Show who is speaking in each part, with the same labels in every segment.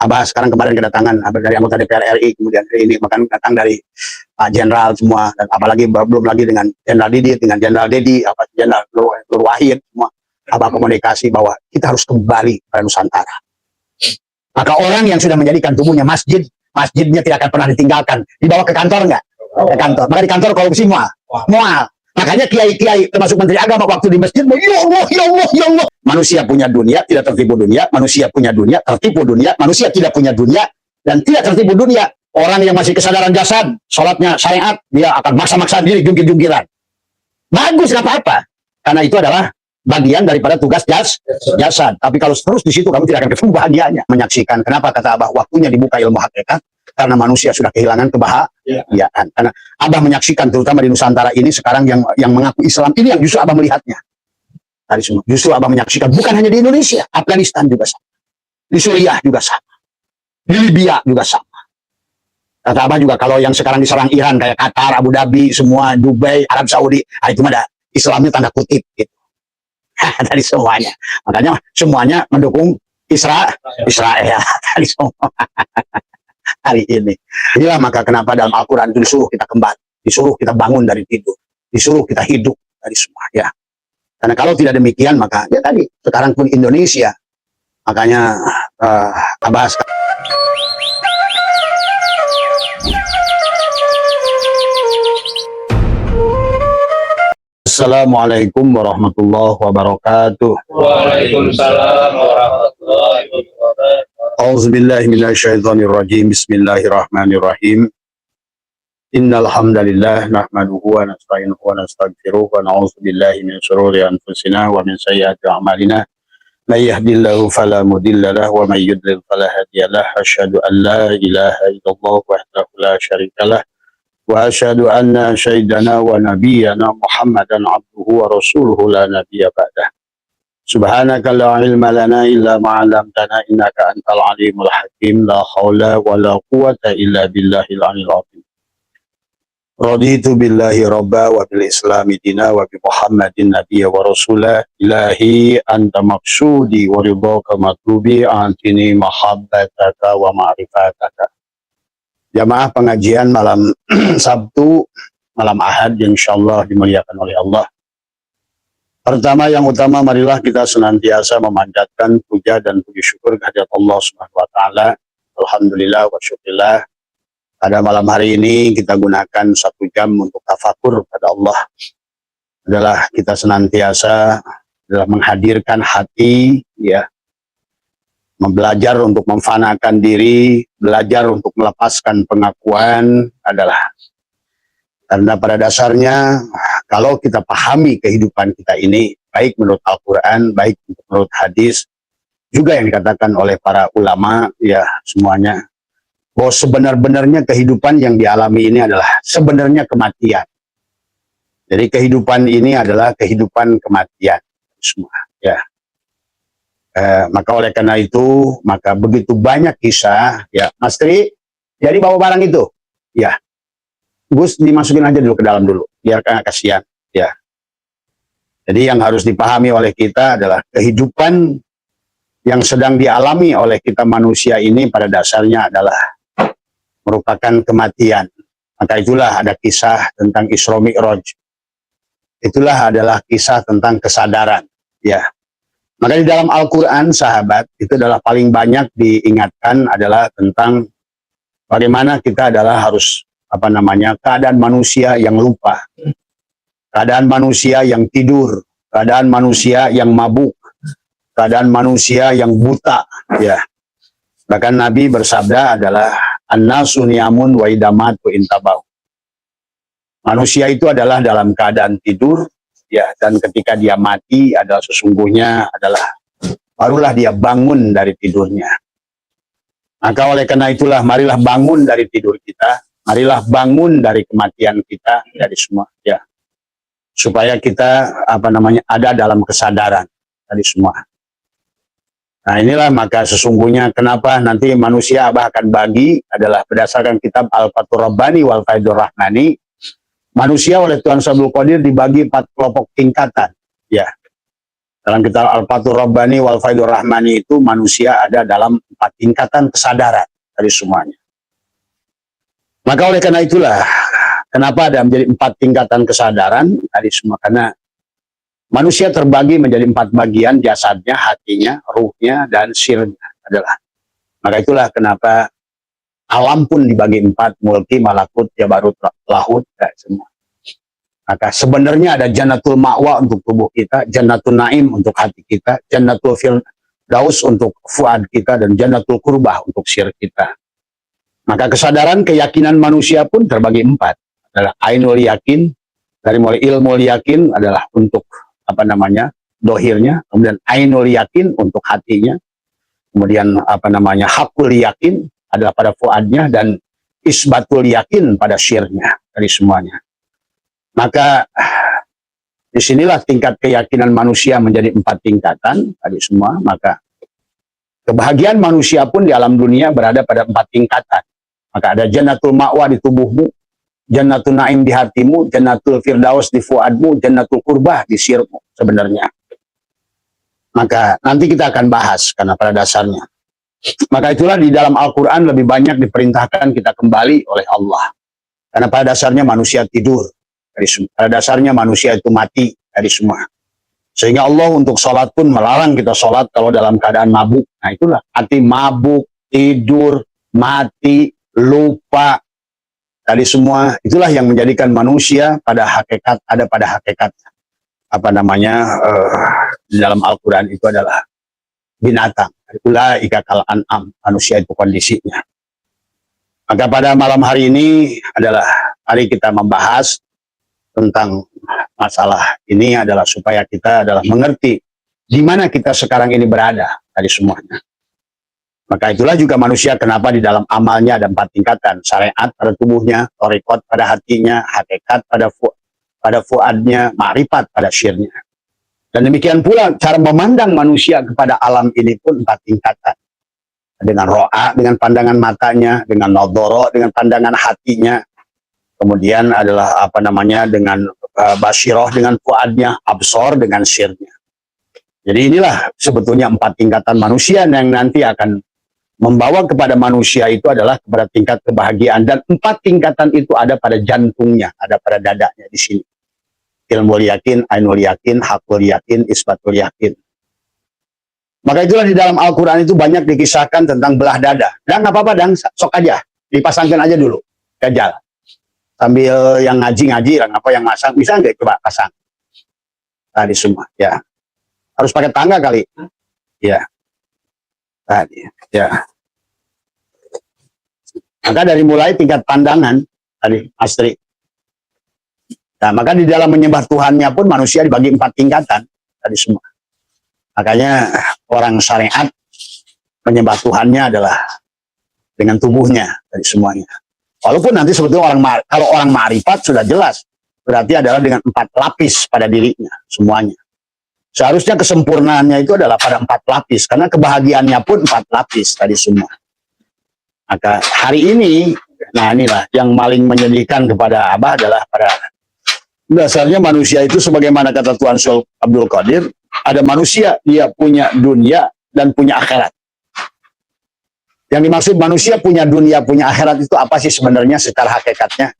Speaker 1: Abah sekarang kemarin kedatangan dari anggota DPR RI, kemudian ini bahkan datang dari jenderal semua, dan apalagi belum lagi dengan Jenderal Didit, dengan Jenderal Dedi, Jenderal Nur Wahid, semua Abah komunikasi bahwa kita harus kembali ke Nusantara. Maka orang yang sudah menjadikan tubuhnya masjid, masjidnya tidak akan pernah ditinggalkan. Dibawa ke kantor nggak? Ke kantor. Maka di kantor korupsi mual. Makanya kiai-kiai termasuk Menteri Agama waktu di masjid, ya Allah, ya Allah, ya Allah. Manusia punya dunia, tidak tertipu dunia. Manusia punya dunia, tertipu dunia. Manusia tidak punya dunia dan tidak tertipu dunia. Orang yang masih kesadaran jasad, sholatnya syariat, dia akan maksa-maksa diri, jungkir-jungkiran. Bagus, nggak apa-apa. Karena itu adalah bagian daripada tugas jasad. Tapi kalau terus di situ, kamu tidak akan ketemu bahagianya. Menyaksikan, kenapa kata Abah, waktunya dibuka ilmu hakikat. Karena manusia sudah kehilangan kebahagiaan. Karena Abah menyaksikan, terutama di Nusantara ini sekarang yang mengaku Islam ini yang justru Abah melihatnya. Dari semua. Justru Abah menyaksikan bukan hanya di Indonesia, Afghanistan juga sama, di Suriah juga sama, di Libya juga sama. Kata Abah juga kalau yang sekarang diserang Iran kayak Qatar, Abu Dhabi, semua Dubai, Arab Saudi, itu mah ada Islamnya tanda kutip gitu. Dari semuanya. Makanya semuanya mendukung Israel dari semua. Hari ini. Inilah maka kenapa dalam Al-Quran itu disuruh kita kembali, disuruh kita bangun dari tidur, disuruh kita hidup dari semua, ya. Karena kalau tidak demikian, maka ya tadi, sekarang pun Indonesia, makanya Abah. Assalamualaikum warahmatullahi wabarakatuh.
Speaker 2: Waalaikumsalam warahmatullahi wabarakatuh.
Speaker 1: Auzubillahi minasyaitonirrajim. Bismillahirrahmanirrahim. Innal hamdalillah nahmaduhu wa nasta'inuhu wa nastaghfiruh wa na'udzu billahi min shururi anfusina wa min sayyiati a'malina. May yahdihillahu fala mudilla lahu wa may yudlil fala hadiyalah. Asyhadu an la ilaha illallah wahdahu la syarikalah. Wa asyhadu anna sayyidana wa nabiyyana Muhammadan abduhu wa rasuluhu la nabiyya ba'dah. Subhanaka la ilma lana illa ma 'allamtana innaka antal alimul hakim. La haula wa la quwwata illa billahil aliyyil azim. Raditu billahi rabba wa bil islami dina wa bi Muhammadin nabiyya wa rasula. Ilahi anta maqsudi wa ridhaka matlubi antini mahabbataka wa ma'rifataka. Jamaah pengajian malam Sabtu, malam Ahad yang insyaallah dimuliakan oleh Allah. Pertama yang utama, marilah kita senantiasa memanjatkan puja dan puji syukur kehadirat Allah Subhanahu wa taala. Alhamdulillah wa syukurillah. Pada malam hari ini kita gunakan 1 jam untuk tafakur pada Allah. Adalah kita senantiasa adalah menghadirkan hati, ya. Belajar untuk memfanakan diri, belajar untuk melepaskan pengakuan adalah. Karena pada dasarnya kalau kita pahami kehidupan kita ini, baik menurut Al-Quran, baik menurut hadis, juga yang dikatakan oleh para ulama, ya semuanya, bahwa sebenar-benarnya kehidupan yang dialami ini adalah sebenarnya kematian. Jadi kehidupan ini adalah kehidupan kematian semua, ya. Maka oleh karena itu, maka begitu banyak kisah, ya Mas Tri, jadi bawa barang itu, ya. Gus dimasukin aja dulu ke dalam dulu, biar kasihan, ya. Jadi yang harus dipahami oleh kita adalah kehidupan yang sedang dialami oleh kita manusia ini pada dasarnya adalah merupakan kematian. Maka itulah ada kisah tentang Isra Mi'raj. Itulah adalah kisah tentang kesadaran, ya. Maka di dalam Al-Quran, sahabat, itu adalah paling banyak diingatkan adalah tentang bagaimana kita adalah harus keadaan manusia yang lupa, keadaan manusia yang tidur, keadaan manusia yang mabuk, keadaan manusia yang buta, ya. Bahkan Nabi bersabda adalah an-nasu niyamun wa idamatu intabau. Manusia itu adalah dalam keadaan tidur, ya, dan ketika dia mati adalah sesungguhnya adalah barulah dia bangun dari tidurnya. Maka oleh karena itulah marilah bangun dari tidur kita. Marilah bangun dari kematian kita, dari semua, ya, supaya kita ada dalam kesadaran dari semua. Nah inilah maka sesungguhnya kenapa nanti manusia Abah akan bagi adalah berdasarkan kitab Al-Fathur Rabbani wal Faidur Rahmani. Manusia oleh Tuhan Sabul Qadir dibagi 4 kelompok tingkatan, ya. Dalam kitab Al-Fathur Rabbani wal Faidur Rahmani itu manusia ada dalam 4 4 tingkatan kesadaran dari semuanya. Maka oleh karena itulah, kenapa ada menjadi 4 tingkatan kesadaran dari semua? Karena manusia terbagi menjadi 4 bagian, jasadnya, hatinya, ruhnya, dan sirnya adalah. Maka itulah kenapa alam pun dibagi 4, mulki, malakut, jabarut, lahut, dan semua. Maka sebenarnya ada jannatul ma'wa untuk tubuh kita, jannatul naim untuk hati kita, jannatul firdaus untuk fuad kita, dan jannatul kurbah untuk sir kita. Maka kesadaran keyakinan manusia pun terbagi 4. Adalah ainul yakin, dari mulai ilmu yakin adalah untuk dohirnya, kemudian ainul yakin untuk hatinya, kemudian hakul yakin adalah pada fuadnya, dan isbatul yakin pada sirnya dari semuanya. Maka disinilah tingkat keyakinan manusia menjadi 4 tingkatan tadi semua. Maka kebahagiaan manusia pun di alam dunia berada pada 4 tingkatan. Maka ada jannatul ma'wa di tubuhmu, jannatul naim di hatimu, jannatul firdaus di fuadmu, jannatul kurbah di sirmu sebenarnya. Maka nanti kita akan bahas karena pada dasarnya. Maka itulah di dalam Al-Quran lebih banyak diperintahkan kita kembali oleh Allah. Karena pada dasarnya manusia tidur. Pada dasarnya manusia itu mati dari semua. Sehingga Allah untuk sholat pun melarang kita sholat kalau dalam keadaan mabuk. Nah itulah arti mabuk, tidur, mati, lupa dari semua. Itulah yang menjadikan manusia pada hakikat di dalam Al-Quran itu adalah binatang. Ulaika kal an'am, manusia itu kondisinya. Maka pada malam hari ini adalah hari kita membahas tentang masalah ini adalah supaya kita adalah mengerti di mana kita sekarang ini berada dari semuanya. Maka itulah juga manusia kenapa di dalam amalnya ada 4 tingkatan. Syariat pada tubuhnya, thariqat pada hatinya, hakikat pada fuadnya, ma'rifat pada syirnya. Dan demikian pula cara memandang manusia kepada alam ini pun 4 tingkatan. Dengan ro'a, dengan pandangan matanya, dengan nadhara, dengan pandangan hatinya. Kemudian adalah dengan basyiroh dengan fuadnya, absor dengan sirnya. Jadi inilah sebetulnya 4 tingkatan manusia yang nanti akan membawa kepada manusia itu adalah kepada tingkat kebahagiaan. Dan 4 tingkatan itu ada pada jantungnya, ada pada dadanya di sini. Ilmu yakin, ainul yakin, hakul yakin, isbatul yakin. Maka itulah di dalam Al-Quran itu banyak dikisahkan tentang belah dada. Dan nggak apa-apa, dan sok aja, dipasangkan aja dulu, gajal. Sambil yang ngaji, yang masang, bisa nggak coba pasang? Tadi semua, ya. Harus pakai tangga kali, ya. Tadi, ya. Maka dari mulai tingkat pandangan, tadi, Astri. Nah, maka di dalam menyembah Tuhannya pun manusia dibagi 4 tingkatan, tadi semua. Makanya orang syariat menyembah Tuhannya adalah dengan tubuhnya, tadi semuanya. Walaupun nanti sebetulnya kalau orang ma'rifat sudah jelas, berarti adalah dengan 4 lapis pada dirinya, semuanya. Seharusnya kesempurnaannya itu adalah pada 4 lapis, karena kebahagiaannya pun 4 lapis tadi semua. Maka hari ini, nah inilah yang paling menyedihkan kepada Abah adalah pada dasarnya manusia itu sebagaimana kata Tuan Syul Abdul Qadir, ada manusia, dia punya dunia dan punya akhirat. Yang dimaksud manusia punya dunia, punya akhirat itu apa sih sebenarnya secara hakikatnya?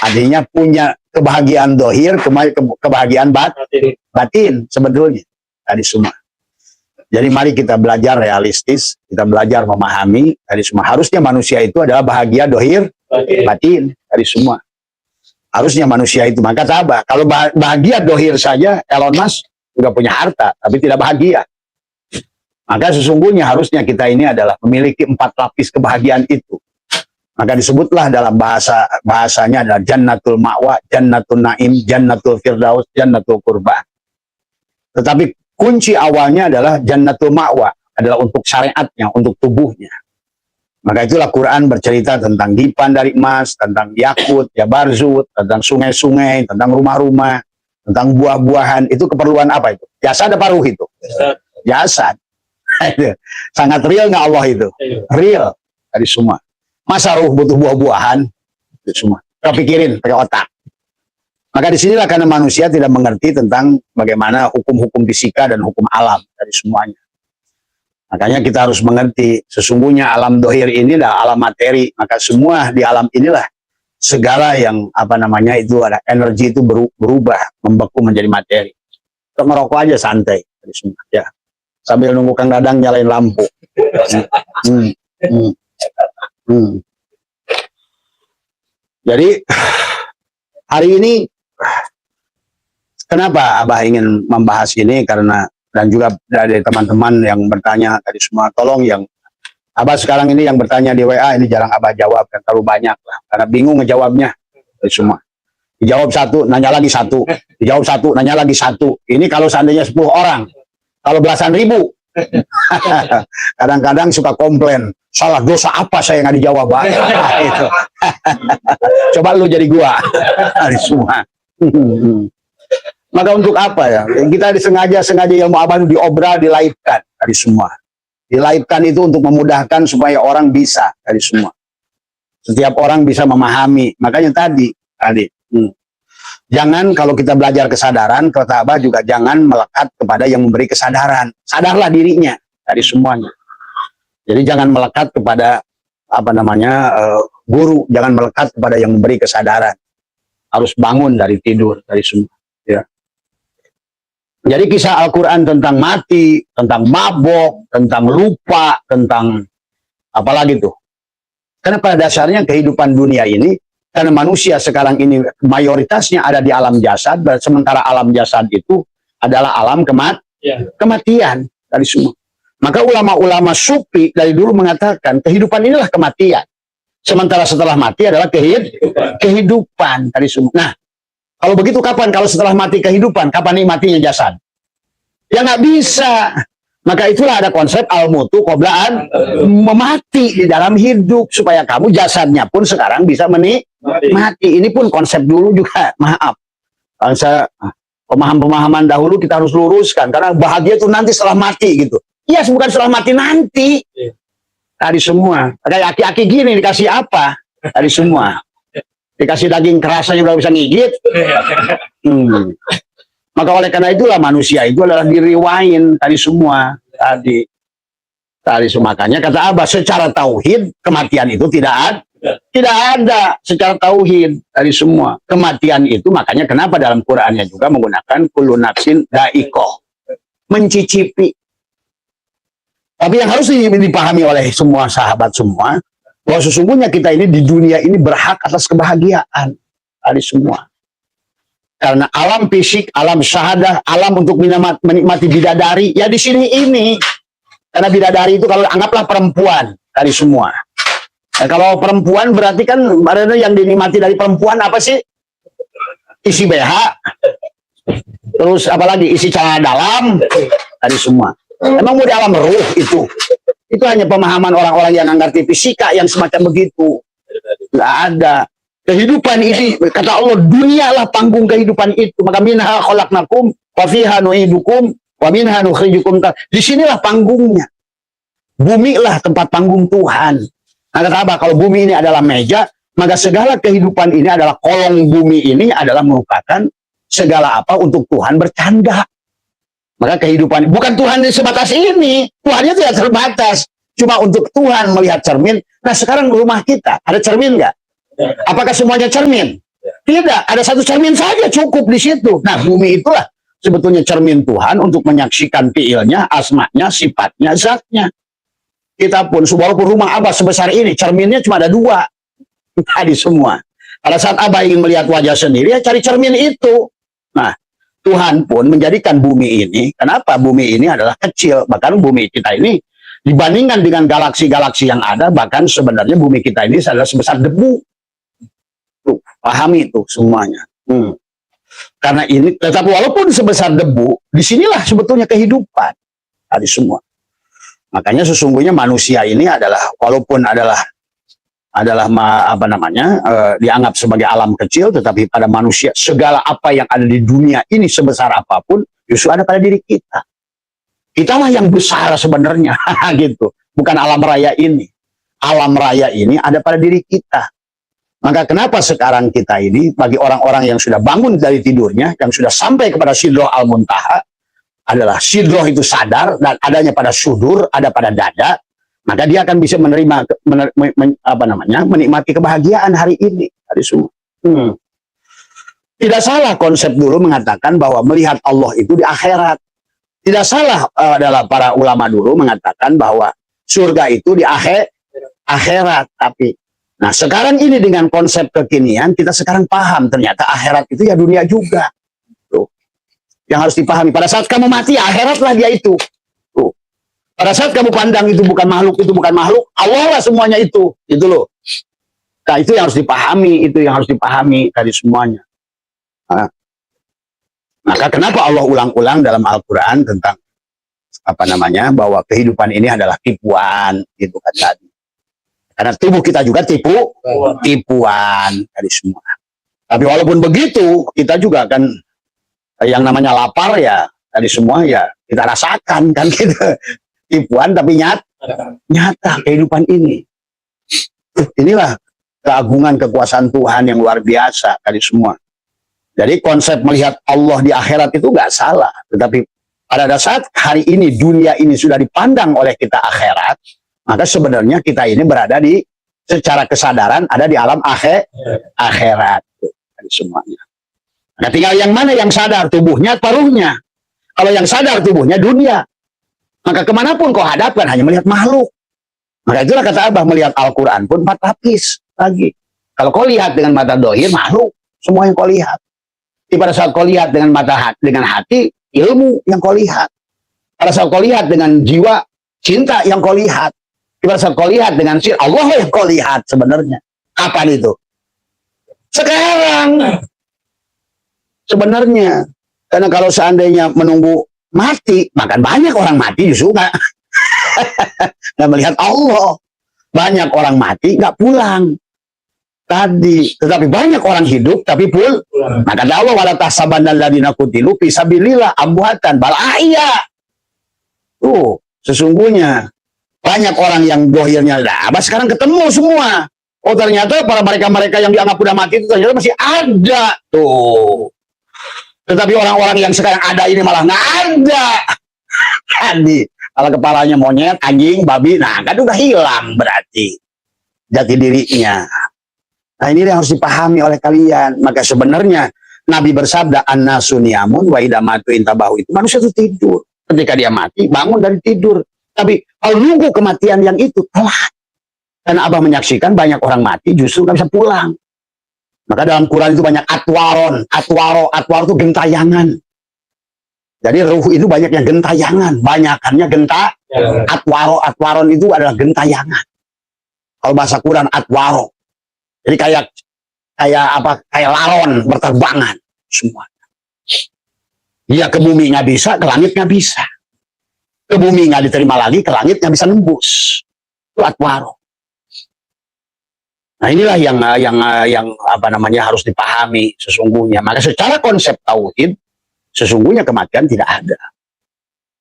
Speaker 1: Artinya punya kebahagiaan dohir, kebahagiaan batin sebetulnya. Tadi semua. Jadi mari kita belajar realistis, kita belajar memahami. Tadi semua. Harusnya manusia itu adalah bahagia dohir, batin. Tadi semua. Harusnya manusia itu. Maka apa? Kalau bahagia dohir saja, Elon Musk sudah punya harta, tapi tidak bahagia. Maka sesungguhnya harusnya kita ini adalah memiliki 4 lapis kebahagiaan itu. Maka disebutlah dalam bahasanya adalah jannatul ma'wa, jannatul naim, jannatul firdaus, jannatul kurbah. Tetapi kunci awalnya adalah jannatul ma'wa, adalah untuk syariatnya, untuk tubuhnya. Maka itulah Quran bercerita tentang dipan dari emas, tentang yakut, jabarzut, tentang sungai-sungai, tentang rumah-rumah, tentang buah-buahan. Itu keperluan apa itu? Jasad apa ruh itu? Jasad. Sangat real nggak Allah itu? Real dari semua. Masa ruh butuh buah-buahan? Itu semua. Kita pikirin pakai otak. Maka disinilah karena manusia tidak mengerti tentang bagaimana hukum-hukum fisika dan hukum alam dari semuanya. Makanya kita harus mengerti, sesungguhnya alam dohir inilah alam materi, maka semua di alam inilah segala yang itu ada energi itu berubah, membeku menjadi materi. Untuk merokok aja santai, ya. Sambil nunggu Kang Dadang nyalain lampu. Jadi hari ini kenapa Abah ingin membahas ini, karena dan juga dari teman-teman yang bertanya tadi semua, tolong yang Abah sekarang ini yang bertanya di WA ini jarang Abah jawab, kan terlalu banyak lah, karena bingung ngejawabnya semua. Dijawab satu, nanya lagi satu, dijawab satu, nanya lagi satu. Ini kalau seandainya 10 orang, kalau belasan ribu, kadang-kadang suka komplain, salah dosa apa saya nggak dijawab, Pak? Itu. Coba lu jadi gua, semua. Maka untuk apa ya? Kita sengaja ilmu Abah diobral, dilivekan dari semua. Dilivekan itu untuk memudahkan supaya orang bisa dari semua. Setiap orang bisa memahami. Makanya tadi. Jangan kalau kita belajar kesadaran, kata Abah juga jangan melekat kepada yang memberi kesadaran. Sadarlah dirinya dari semuanya. Jadi jangan melekat kepada guru, jangan melekat kepada yang memberi kesadaran. Harus bangun dari tidur dari semua. Ya. Jadi kisah Al-Quran tentang mati, tentang mabok, tentang lupa, tentang apalagi tuh. Karena pada dasarnya kehidupan dunia ini, karena manusia sekarang ini mayoritasnya ada di alam jasad, sementara alam jasad itu adalah alam kematian dari semua. Maka ulama-ulama sufi dari dulu mengatakan kehidupan inilah kematian. Sementara setelah mati adalah kehidupan dari semua. Nah, kalau begitu kapan? Kalau setelah mati kehidupan, kapan nikmatinya jasad? Ya nggak bisa. Maka itulah ada konsep al-mutu qoblaan memati di dalam hidup, supaya kamu jasadnya pun sekarang bisa menikmati. Ini pun konsep dulu juga, maaf. Pemahaman dahulu kita harus luruskan, karena bahagia itu nanti setelah mati gitu. Iya, bukan setelah mati nanti. Tadi semua. Kayak aki-aki gini dikasih apa? Tadi semua. Dikasih daging kerasanya udah bisa ngigit. Maka oleh karena itulah manusia itu adalah diriwain tadi semua. Tadi semua. Makanya kata Abah, secara tauhid kematian itu tidak ada secara tauhid tadi semua. Kematian itu makanya kenapa dalam Qur'annya juga menggunakan kullu nafsin dha'iqah, mencicipi. Tapi yang harus dipahami oleh semua sahabat semua, bahwa sesungguhnya kita ini di dunia ini berhak atas kebahagiaan dari semua. Karena alam fisik, alam syahadah, alam untuk menikmati bidadari, ya di sini ini. Karena bidadari itu kalau anggaplah perempuan dari semua. Nah, kalau perempuan berarti kan ada yang dinikmati dari perempuan apa sih? Isi BH, terus apalagi isi celana dalam dari semua. Emang mau di alam ruh itu? Itu hanya pemahaman orang-orang yang ngerti fisika yang semacam begitu. Nggak ada. Kehidupan ini, kata Allah, dunialah panggung kehidupan itu. Maka minha khalaqnakum wa fiha nu'idukum wa minha nukhrijukum. Disinilah panggungnya. Bumi lah tempat panggung Tuhan. Nah, kata Abah, kalau bumi ini adalah meja, maka segala kehidupan ini adalah kolong bumi ini adalah merupakan segala apa untuk Tuhan bercanda. Maka kehidupan, bukan Tuhan sebatas ini. Tuhannya tidak terbatas. Cuma untuk Tuhan melihat cermin. Nah, sekarang rumah kita, ada cermin nggak? Apakah semuanya cermin? Tidak, ada satu cermin saja cukup di situ. Nah, bumi itulah sebetulnya cermin Tuhan untuk menyaksikan fiilnya, asmanya, sifatnya, zatnya. Kita pun, walaupun rumah Abah sebesar ini, cerminnya cuma ada 2. Tadi semua. Pada saat Abah ingin melihat wajah sendiri, ya cari cermin itu. Nah, Tuhan pun menjadikan bumi ini, kenapa bumi ini adalah kecil, bahkan bumi kita ini dibandingkan dengan galaksi-galaksi yang ada, bahkan sebenarnya bumi kita ini adalah sebesar debu. Tuh, pahami itu semuanya. Karena ini, tetapi walaupun sebesar debu, disinilah sebetulnya kehidupan tadi semua. Makanya sesungguhnya manusia ini adalah, walaupun adalah dianggap sebagai alam kecil, tetapi pada manusia segala apa yang ada di dunia ini sebesar apapun justru ada pada diri kita. Kitalah yang besar sebenarnya, gitu. Bukan alam raya ini. Alam raya ini ada pada diri kita. Maka kenapa sekarang kita ini, bagi orang-orang yang sudah bangun dari tidurnya, yang sudah sampai kepada Sidrah Al-Muntaha, adalah sidroh itu sadar dan adanya pada sudur, ada pada dada, maka dia akan bisa menerima menikmati kebahagiaan hari ini, hari semua. Tidak salah konsep dulu mengatakan bahwa melihat Allah itu di akhirat. Tidak salah adalah para ulama dulu mengatakan bahwa surga itu di akhirat. Tapi, nah sekarang ini dengan konsep kekinian, kita sekarang paham ternyata akhirat itu ya dunia juga. Tuh. Yang harus dipahami. Pada saat kamu mati, akhiratlah dia itu. Tuh. Pada saat kamu pandang itu bukan makhluk, Allah lah semuanya itu. Itu loh. Nah itu yang harus dipahami, dari semuanya. Nah, maka kenapa Allah ulang-ulang dalam Al-Quran tentang bahwa kehidupan ini adalah tipuan, gitu kan tadi. Karena tubuh kita juga tipuan dari semua. Tapi walaupun begitu, kita juga kan yang namanya lapar ya dari semua ya kita rasakan kan gitu. Tipuan tapi nyata kehidupan ini. Inilah keagungan kekuasaan Tuhan yang luar biasa dari semua. Jadi konsep melihat Allah di akhirat itu nggak salah, tetapi pada saat hari ini dunia ini sudah dipandang oleh kita akhirat, maka sebenarnya kita ini berada di secara kesadaran ada di alam akhirat dari semuanya. Nah tinggal yang mana yang sadar tubuhnya, paruhnya. Kalau yang sadar tubuhnya dunia, maka kemanapun kau hadapkan hanya melihat makhluk. Maka itulah kata Abah, melihat Al-Quran pun 4 lapis lagi. Kalau kau lihat dengan mata dohir, makhluk, semua yang kau lihat. Tapi pada saat kau lihat dengan dengan hati, ilmu yang kau lihat. Pada saat kau lihat dengan jiwa, cinta yang kau lihat. Pada saat kau lihat dengan Allah yang kau lihat sebenarnya. Kapan itu? Sekarang. Sebenarnya. Karena kalau seandainya menunggu mati, maka banyak orang mati justru nggak melihat Allah. Banyak orang mati nggak pulang. Tadi, tetapi banyak orang hidup tapi maka Allah wala tahsabanna alladziina qutilu fi sabilillah amwatan bal ahya. Tuh, sesungguhnya banyak orang yang dohirnya sekarang ketemu semua. Oh ternyata para mereka yang dianggap udah mati itu ternyata masih ada tuh. Tetapi orang-orang yang sekarang ada ini malah nggak ada. Tadi, kalau kepalanya monyet, anjing, babi, nah kan udah hilang berarti jati dirinya. Nah ini yang harus dipahami oleh kalian. Maka sebenarnya Nabi bersabda an-nasu niyamun wa idza matu intabahu, itu manusia itu tidur. Ketika dia mati, bangun dari tidur. Tapi kalau nunggu kematian yang itu telat. Karena Abah menyaksikan banyak orang mati justru nggak bisa pulang. Maka dalam Quran itu banyak atwaron. Atwar itu gentayangan. Jadi ruh itu banyak yang gentayangan. Banyakannya atwaron itu adalah gentayangan. Kalau bahasa Quran atwaro. Jadi kayak laron berterbangan semua. Ya ke bumi nggak bisa, ke langit nggak bisa. Ke bumi nggak diterima lagi, ke langit nggak bisa nembus. Itu atwaro. Nah inilah yang harus dipahami sesungguhnya. Maka secara konsep tauhid, sesungguhnya kematian tidak ada.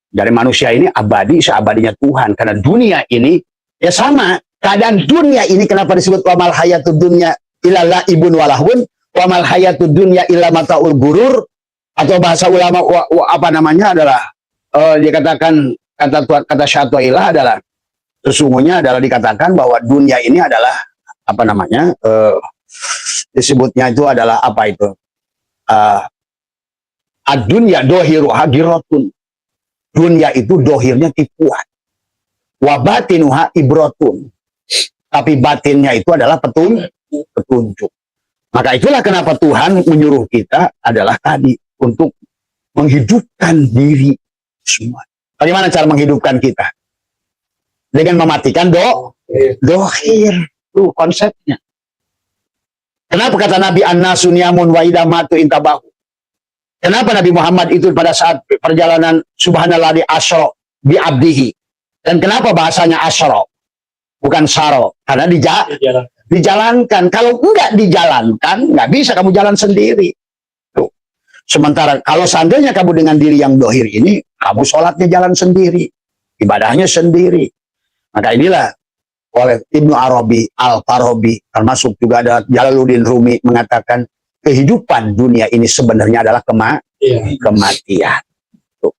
Speaker 1: Dari manusia ini abadi seabadinya Tuhan. Karena dunia ini ya sama. Keadaan dunia ini kenapa disebut wamal hayatud dunya illa laibun walahun, wamal hayatud dunya illa mataul gurur, atau bahasa ulama adalah dikatakan kata syai'illah adalah sesungguhnya adalah dikatakan bahwa dunia ini adalah disebutnya itu adalah ad-dunya dohiruha giratun. Dunia itu dohirnya tipuan. Wa batinuha ibratun. Tapi batinnya itu adalah petunjuk. Maka itulah kenapa Tuhan menyuruh kita adalah tadi untuk menghidupkan diri semua. Bagaimana cara menghidupkan kita? Dengan mematikan dohir. Itu konsepnya. Kenapa kata Nabi an-nasu niyamun wa idza matu intabahu? Kenapa Nabi Muhammad itu pada saat perjalanan subhanallah di asyra bi abdihi? Dan kenapa bahasanya asyra? Bukan saro, karena dijalankan. Kalau enggak dijalankan, nggak bisa kamu jalan sendiri. Tuh. Sementara kalau seandainya kamu dengan diri yang dohir ini, kamu sholatnya jalan sendiri, ibadahnya sendiri. Maka inilah oleh Ibnu Arabi, Al-Farabi, termasuk juga ada Jalaluddin Rumi mengatakan kehidupan dunia ini sebenarnya adalah kematian. Tuh.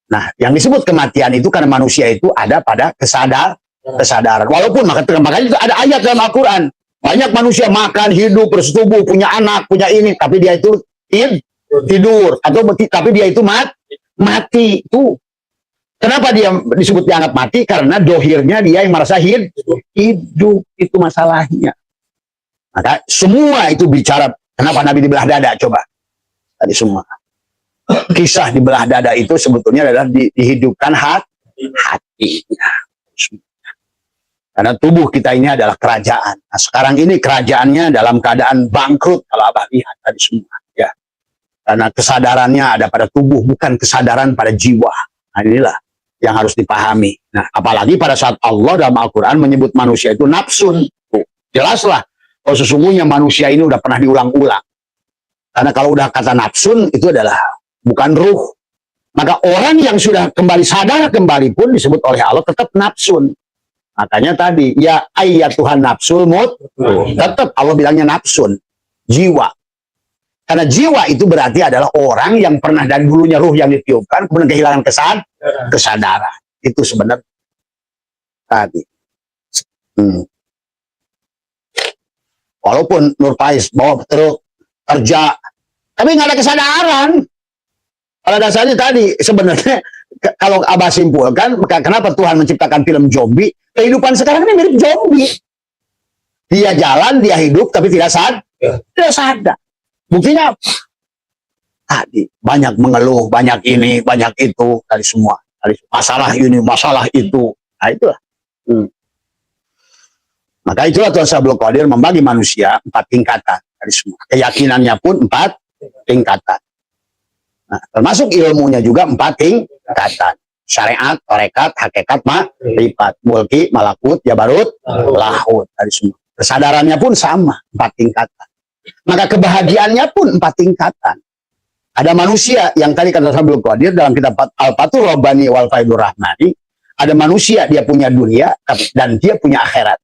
Speaker 1: Nah, yang disebut kematian itu karena manusia itu ada pada kesadaran. Walaupun makanya itu ada ayat dalam Al-Quran. Banyak manusia makan, hidup, bersetubuh, punya anak, punya ini, tapi dia itu tidur, atau tapi dia itu mati. Itu kenapa dia disebut dianggap mati? Karena dohirnya dia yang merasa hidup, itu masalahnya. Maka semua itu bicara kenapa Nabi dibelah dada, coba. Tadi semua. Kisah dibelah dada itu sebetulnya adalah dihidupkan hatinya. Karena tubuh kita ini adalah kerajaan. Nah, sekarang ini kerajaannya dalam keadaan bangkrut, kalau Abah lihat tadi semua. Ya. Karena kesadarannya ada pada tubuh, bukan kesadaran pada jiwa. Nah, inilah yang harus dipahami. Nah, apalagi pada saat Allah dalam Al-Quran menyebut manusia itu nafsun. Jelaslah, kalau sesungguhnya manusia ini udah pernah diulang-ulang. Karena kalau udah kata nafsun, itu adalah bukan ruh. Maka orang yang sudah kembali sadar kembali pun disebut oleh Allah tetap nafsun. Makanya tadi, ya Tuhan nafsul tetap Allah bilangnya nafsun, jiwa. Karena jiwa itu berarti adalah orang yang pernah dari dulunya ruh yang ditiupkan, kemudian kehilangan kesadaran. Itu sebenarnya tadi. Walaupun Nur Faiz bawa truk kerja, tapi nggak ada kesadaran. Pada dasarnya tadi sebenarnya kalau Abah simpulkan, kenapa Tuhan menciptakan film zombie? Kehidupan sekarang ini mirip zombie. Dia jalan, dia hidup, tapi tidak sadar. Buktinya apa? Tadi banyak mengeluh, banyak ini, banyak itu, dari semua. Masalah ini, masalah itu. Nah, itulah. Maka itulah Tuhan Abdul Qadir membagi manusia 4 tingkatan dari semua. Keyakinannya pun 4 tingkatan. Nah, termasuk ilmunya juga 4 tingkatan. Syariat, tarekat, hakikat, makrifat, mulki, malakut, jabarut, lahut. Dari semua. Kesadarannya pun sama, 4 tingkatan. Maka kebahagiaannya pun 4 tingkatan. Ada manusia yang tadi kata Abdul Qadir dalam kitab Al-Fathur Rabbani wal Faidur Rahmani, ada manusia dia punya dunia dan dia punya akhirat.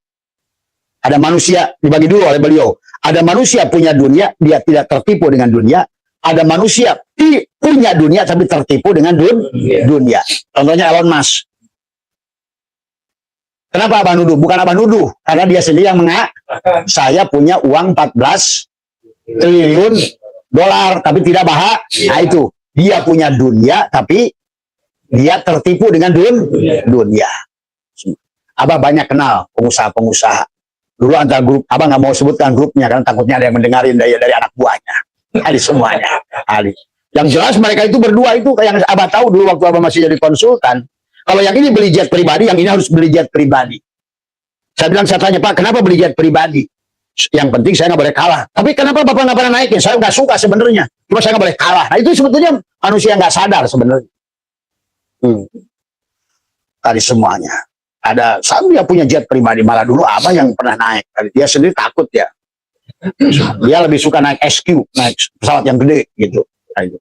Speaker 1: Ada manusia dibagi dulu oleh beliau. Ada manusia punya dunia, dia tidak tertipu dengan dunia. Ada manusia punya dunia tapi tertipu dengan dunia. Contohnya Elon Musk. Kenapa Abah nuduh? Bukan Abah nuduh, karena dia sendiri yang saya punya uang 14 triliun dolar tapi tidak bahagia. Nah, itu dia punya dunia tapi dia tertipu dengan dunia. Abah banyak kenal pengusaha-pengusaha. Dulu antar grup, Abah nggak mau sebutkan grupnya karena takutnya ada yang mendengarin dari anak buahnya. Ali semuanya. Ali. Yang jelas mereka itu berdua itu yang Abah tahu dulu waktu Abah masih jadi konsultan. Kalau yang ini beli jet pribadi, yang ini harus beli jet pribadi. Saya tanya, Pak, kenapa beli jet pribadi? Yang penting saya nggak boleh kalah. Tapi kenapa Bapak nggak pernah naikin? Saya nggak suka sebenarnya. Cuma saya nggak boleh kalah. Nah, itu sebetulnya manusia nggak sadar sebenarnya. Tadi semuanya. Ada, dia punya jet pribadi. Malah dulu Abah yang pernah naik. Dia sendiri takut ya. Dia lebih suka naik SQ, naik pesawat yang gede gitu. Nah, itu.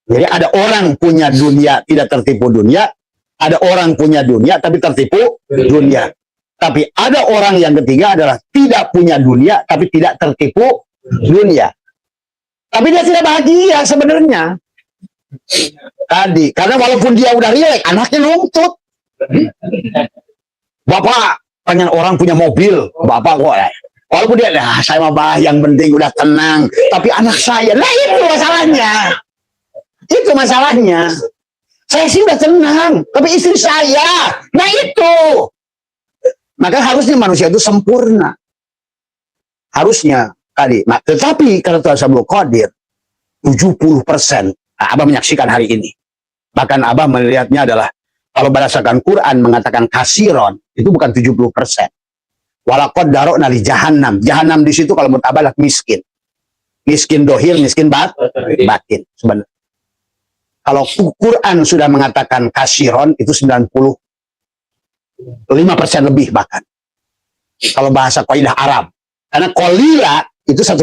Speaker 1: Jadi ada orang punya dunia tidak tertipu dunia, ada orang punya dunia tapi tertipu dunia. Tapi ada orang yang ketiga adalah tidak punya dunia tapi tidak tertipu dunia. Tapi dia tidak bahagia sebenarnya. Tadi karena walaupun dia udah rileks, anaknya nuntut. Bapak pengen orang punya mobil, Bapak kok walaupun dia, saya mah yang penting udah tenang. Tapi anak saya, nah itu masalahnya. Itu masalahnya. Saya sih udah tenang, tapi istri saya, nah itu. Maka harusnya manusia itu sempurna. Harusnya tadi. Nah, tetapi kalau Tuhan Abdul Qadir 70%, Abah menyaksikan hari ini. Bahkan Abah melihatnya adalah kalau berdasarkan Quran mengatakan kasiron itu bukan 70%. Walaqad darokna li jahannam. Jahannam di situ kalau menurut Abah adalah miskin. Miskin dohir, miskin batin sebenarnya. Kalau Quran sudah mengatakan kasiron itu 95% lebih bahkan. Kalau bahasa kaidah Arab. Karena kolila itu 1%.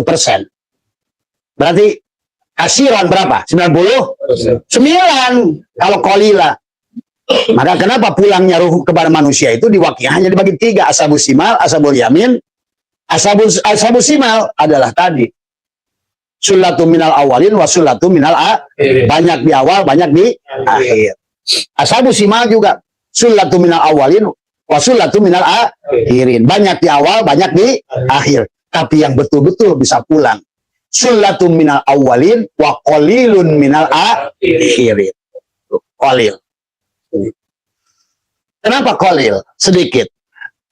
Speaker 1: Berarti kasiron berapa? 99. Kalau kolila. Maka kenapa pulangnya ruh kepada manusia itu diwakil hanya dibagi 3, ashabus simal, ashabul yamin. Ashabus simal adalah tadi Sullatu minal awalin wa sullatu minal banyak di awal, banyak di akhir. Ashabu simal juga sullatu minal awalin wa sullatu minal akhirin. Banyak di awal, banyak di akhir. Tapi yang betul-betul bisa pulang. Sullatu minal awalin wa qalilun minal akhirin. Qalil. Kenapa qalil? Sedikit.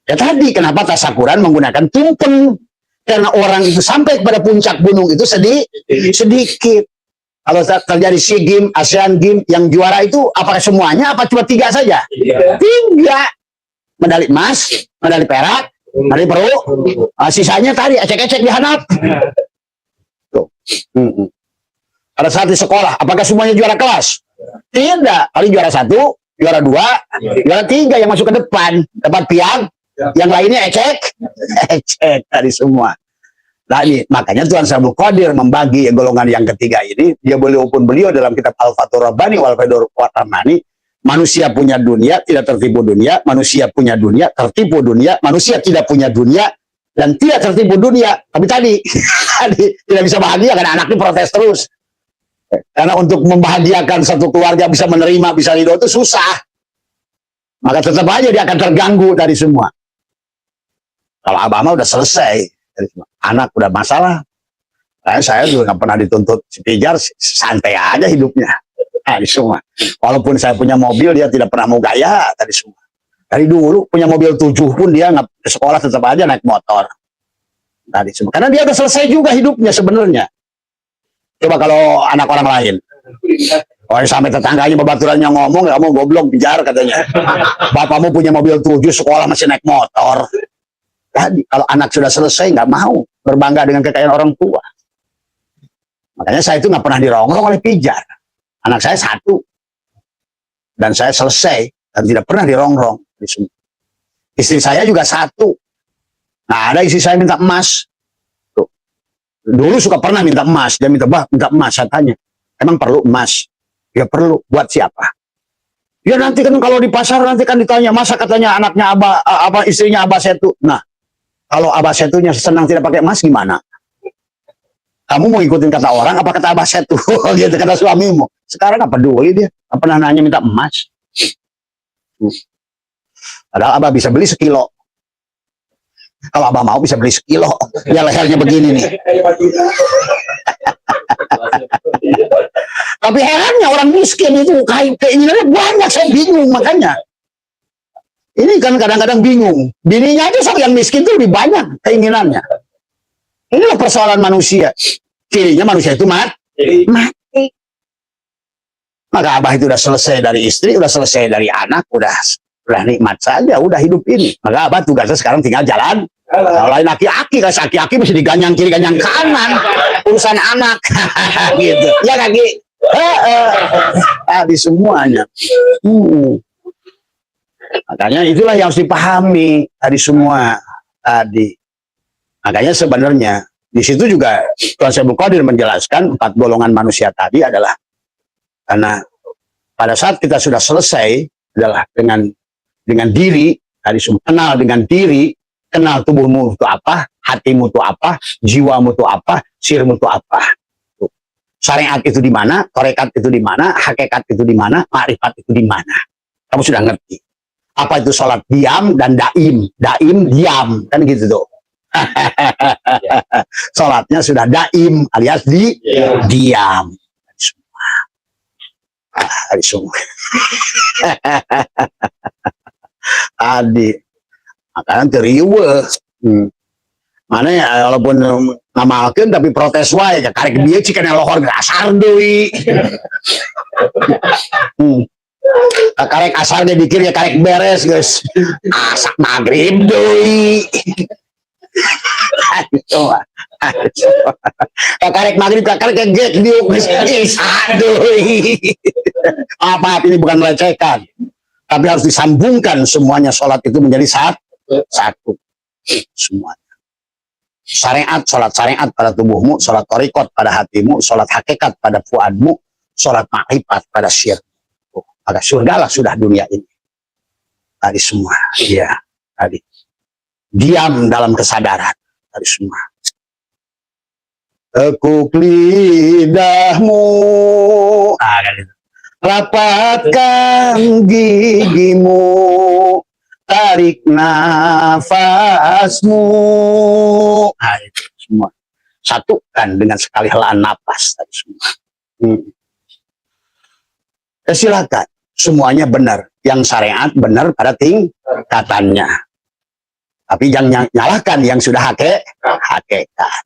Speaker 1: Ya tadi kenapa tasakuran menggunakan tumpeng. Karena orang itu sampai kepada puncak gunung itu sedikit. Kalau terjadi SEA Games, ASEAN Games, yang juara itu apakah semuanya? Apa cuma 3 saja? 3. Medali emas, medali perak, medali perunggu. Sisanya tadi ecek-ecek dihanap. Tuh. Pada saat di sekolah, apakah semuanya juara kelas? Tidak. Paling juara 1, juara 2, juara 3 yang masuk ke depan, dapat piang. Yang lainnya ecek dari semua. Nah ini makanya Tuhan Syaikhul Qadir membagi golongan yang ketiga ini. Dia beliau dalam kitab Al-Fathur Rabbani wal Faidur Rahmani, manusia punya dunia tidak tertipu dunia, manusia punya dunia tertipu dunia, manusia tidak punya dunia dan tidak tertipu dunia. Tapi tadi tidak bisa bahagia karena anaknya protes terus. Karena untuk membahagiakan satu keluarga bisa menerima, bisa ridho itu susah. Maka tetap aja dia akan terganggu dari semua. Kalau abah mah udah selesai, anak udah masalah. Saya juga nggak pernah dituntut pijar, santai aja hidupnya. Tadi semua. Walaupun saya punya mobil, dia tidak pernah mau gaya tadi semua. Dari dulu punya mobil 7 pun dia nggak ke sekolah tetap aja naik motor. Tadi semua. Karena dia udah selesai juga hidupnya sebenarnya. Coba kalau anak orang lain. Oh, sampai tetangganya babaturannya ngomong, kamu goblok pijar katanya. Bapakmu punya mobil 7, sekolah masih naik motor. Tadi kalau anak sudah selesai nggak mau berbangga dengan kekayaan orang tua. Makanya saya itu nggak pernah dirongrong oleh pijar. Anak saya 1 dan saya selesai dan tidak pernah dirongrong. Istri saya juga 1. Nah ada istri saya minta emas. Tuh. Dulu suka pernah minta emas, dia minta emas. Saya tanya, emang perlu emas? Ya perlu. Buat siapa? Ya nanti kan kalau di pasar nanti kan ditanya, masa katanya anaknya abah istrinya Abah Setu. Nah kalau Abah Setunya senang tidak pakai emas gimana? Kamu mau ikutin kata orang apa kata Abah Setu? Gitu kata suamimu. Sekarang apa peduli dia? Apa pernah nanya minta emas? Padahal Abah bisa beli sekilo. Kalau Abah mau bisa beli sekilo. Ya lehernya begini nih. Tapi herannya orang miskin itu keinginannya banyak, saya bingung makanya. Ini kan kadang-kadang bingung. Bininya aja yang miskin itu lebih banyak keinginannya. Inilah persoalan manusia. Cirinya manusia itu mati. Maka Abah itu udah selesai dari istri, udah selesai dari anak, udah nikmat saja, udah hidup ini. Maka Abah tugasnya sekarang tinggal jalan. Kalau lain aki-aki, kalau aki-aki mesti diganyang kiri, ganyang kanan. Urusan anak. Gitu. Ya kaki. Di semuanya. Makanya itulah yang harus dipahami tadi semua tadi. Makanya sebenarnya di situ juga Tuhan Syaikhul Qadir menjelaskan 4 golongan manusia tadi adalah karena pada saat kita sudah selesai adalah dengan diri tadi semua, kenal dengan diri, kenal tubuhmu itu apa, hatimu itu apa, jiwamu itu apa, sirmu itu apa. Syariat itu di mana, tarekat itu di mana, hakikat itu di mana, ma'rifat itu di mana. Kamu sudah ngerti. Apa itu sholat diam dan daim. Daim, diam. Kan gitu tuh. Sholatnya sudah daim alias diam. Dari semua. Adi. Makanya teriwe. Mana ya walaupun ngamalkeun tapi protes wae karek dia cikana lohor asar deui. Karek asalnya dikir ya karek beres guys. Asak maghrib deui. Karek maghrib karek gek diuk geus deui. Apa ini bukan melecehkan. Tapi harus disambungkan semuanya, sholat itu menjadi satu. Semuanya. Syariat, sholat syariat pada tubuhmu, sholat torikot pada hatimu, sholat hakikat pada fuadmu, sholat ma'rifat pada sirmu. Maka surgalah sudah dunia ini. Tadi semua, ya, tadi. Diam dalam kesadaran, tadi semua. tekuk lidahmu, nah, kan itu. Rapatkan gigimu, tarik nafasmu, nah, itu semua satukan dengan sekali helaan napas tadi semua. Silakan, semuanya benar, yang syariat benar pada tingkatannya, tapi jangan nyalahkan yang sudah hakikat.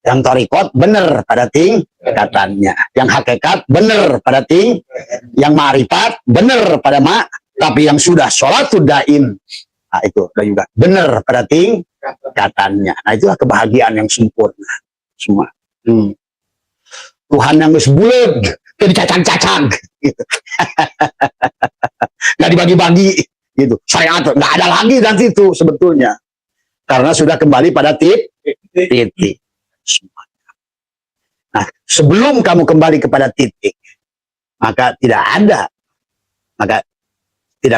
Speaker 1: Yang torikot benar pada tingkatannya, yang hakikat benar pada yang ma'rifat benar pada tapi yang sudah sholatul daim, nah itu juga benar pada tingkatannya. Nah itulah kebahagiaan yang sempurna semua. Tuhan yang bulat, jadi cacang-cacang, gitu. Nggak dibagi-bagi, gitu. Syariat nggak ada lagi nanti itu sebetulnya, karena sudah kembali pada titik. Nah, sebelum kamu kembali kepada titik, maka tidak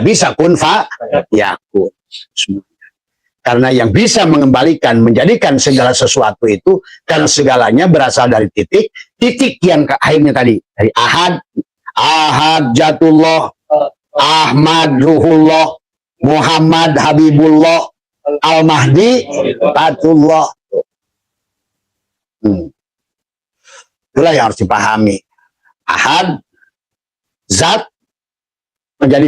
Speaker 1: bisa kun fa yakun. Karena yang bisa mengembalikan, menjadikan segala sesuatu itu, karena segalanya berasal dari titik yang akhirnya tadi, dari ahad jatullah, Ahmad ruhullah, Muhammad habibullah, al-mahdi fatullah. Itulah yang harus dipahami. Ahad, zat menjadi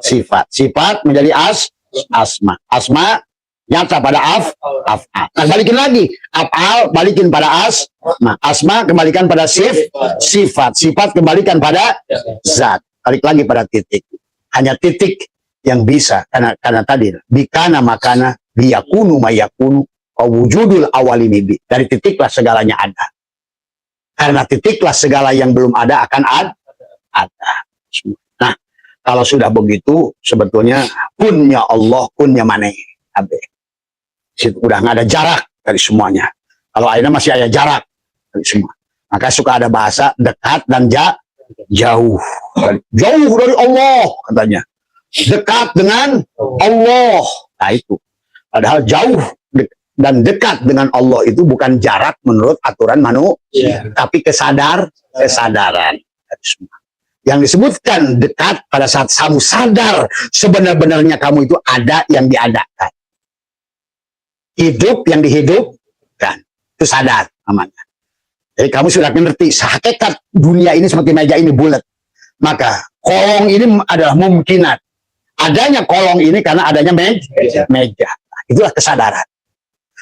Speaker 1: sifat menjadi asma nyata pada af'al. Nah, balikin lagi, af'al balikin pada asma kembalikan pada sifat kembalikan pada zat, balik lagi pada titik. Hanya titik yang bisa, karena tadi bikana makana biyakunu mayakunu wujudul awalini bi. Dari titiklah segalanya ada. Karena titiklah segala yang belum ada akan ada. Nah, kalau sudah begitu, sebetulnya kunnya Allah, kunnya maneh. Situ udah nggak ada jarak dari semuanya. Kalau akhirnya masih ada jarak dari semua. Maka suka ada bahasa dekat dan jauh. Jauh dari Allah, katanya. Dekat dengan Allah. Nah itu. Padahal jauh dan dekat dengan Allah itu bukan jarak menurut aturan manusia, tapi kesadaran. Yang disebutkan dekat pada saat kamu sadar sebenar-benarnya kamu itu ada yang diadakan, hidup yang dihidupkan, itu sadar namanya. Jadi kamu sudah mengerti hakikat dunia ini seperti meja ini bulat, maka kolong ini adalah mungkinat. Adanya kolong ini karena adanya meja. Nah, itulah kesadaran.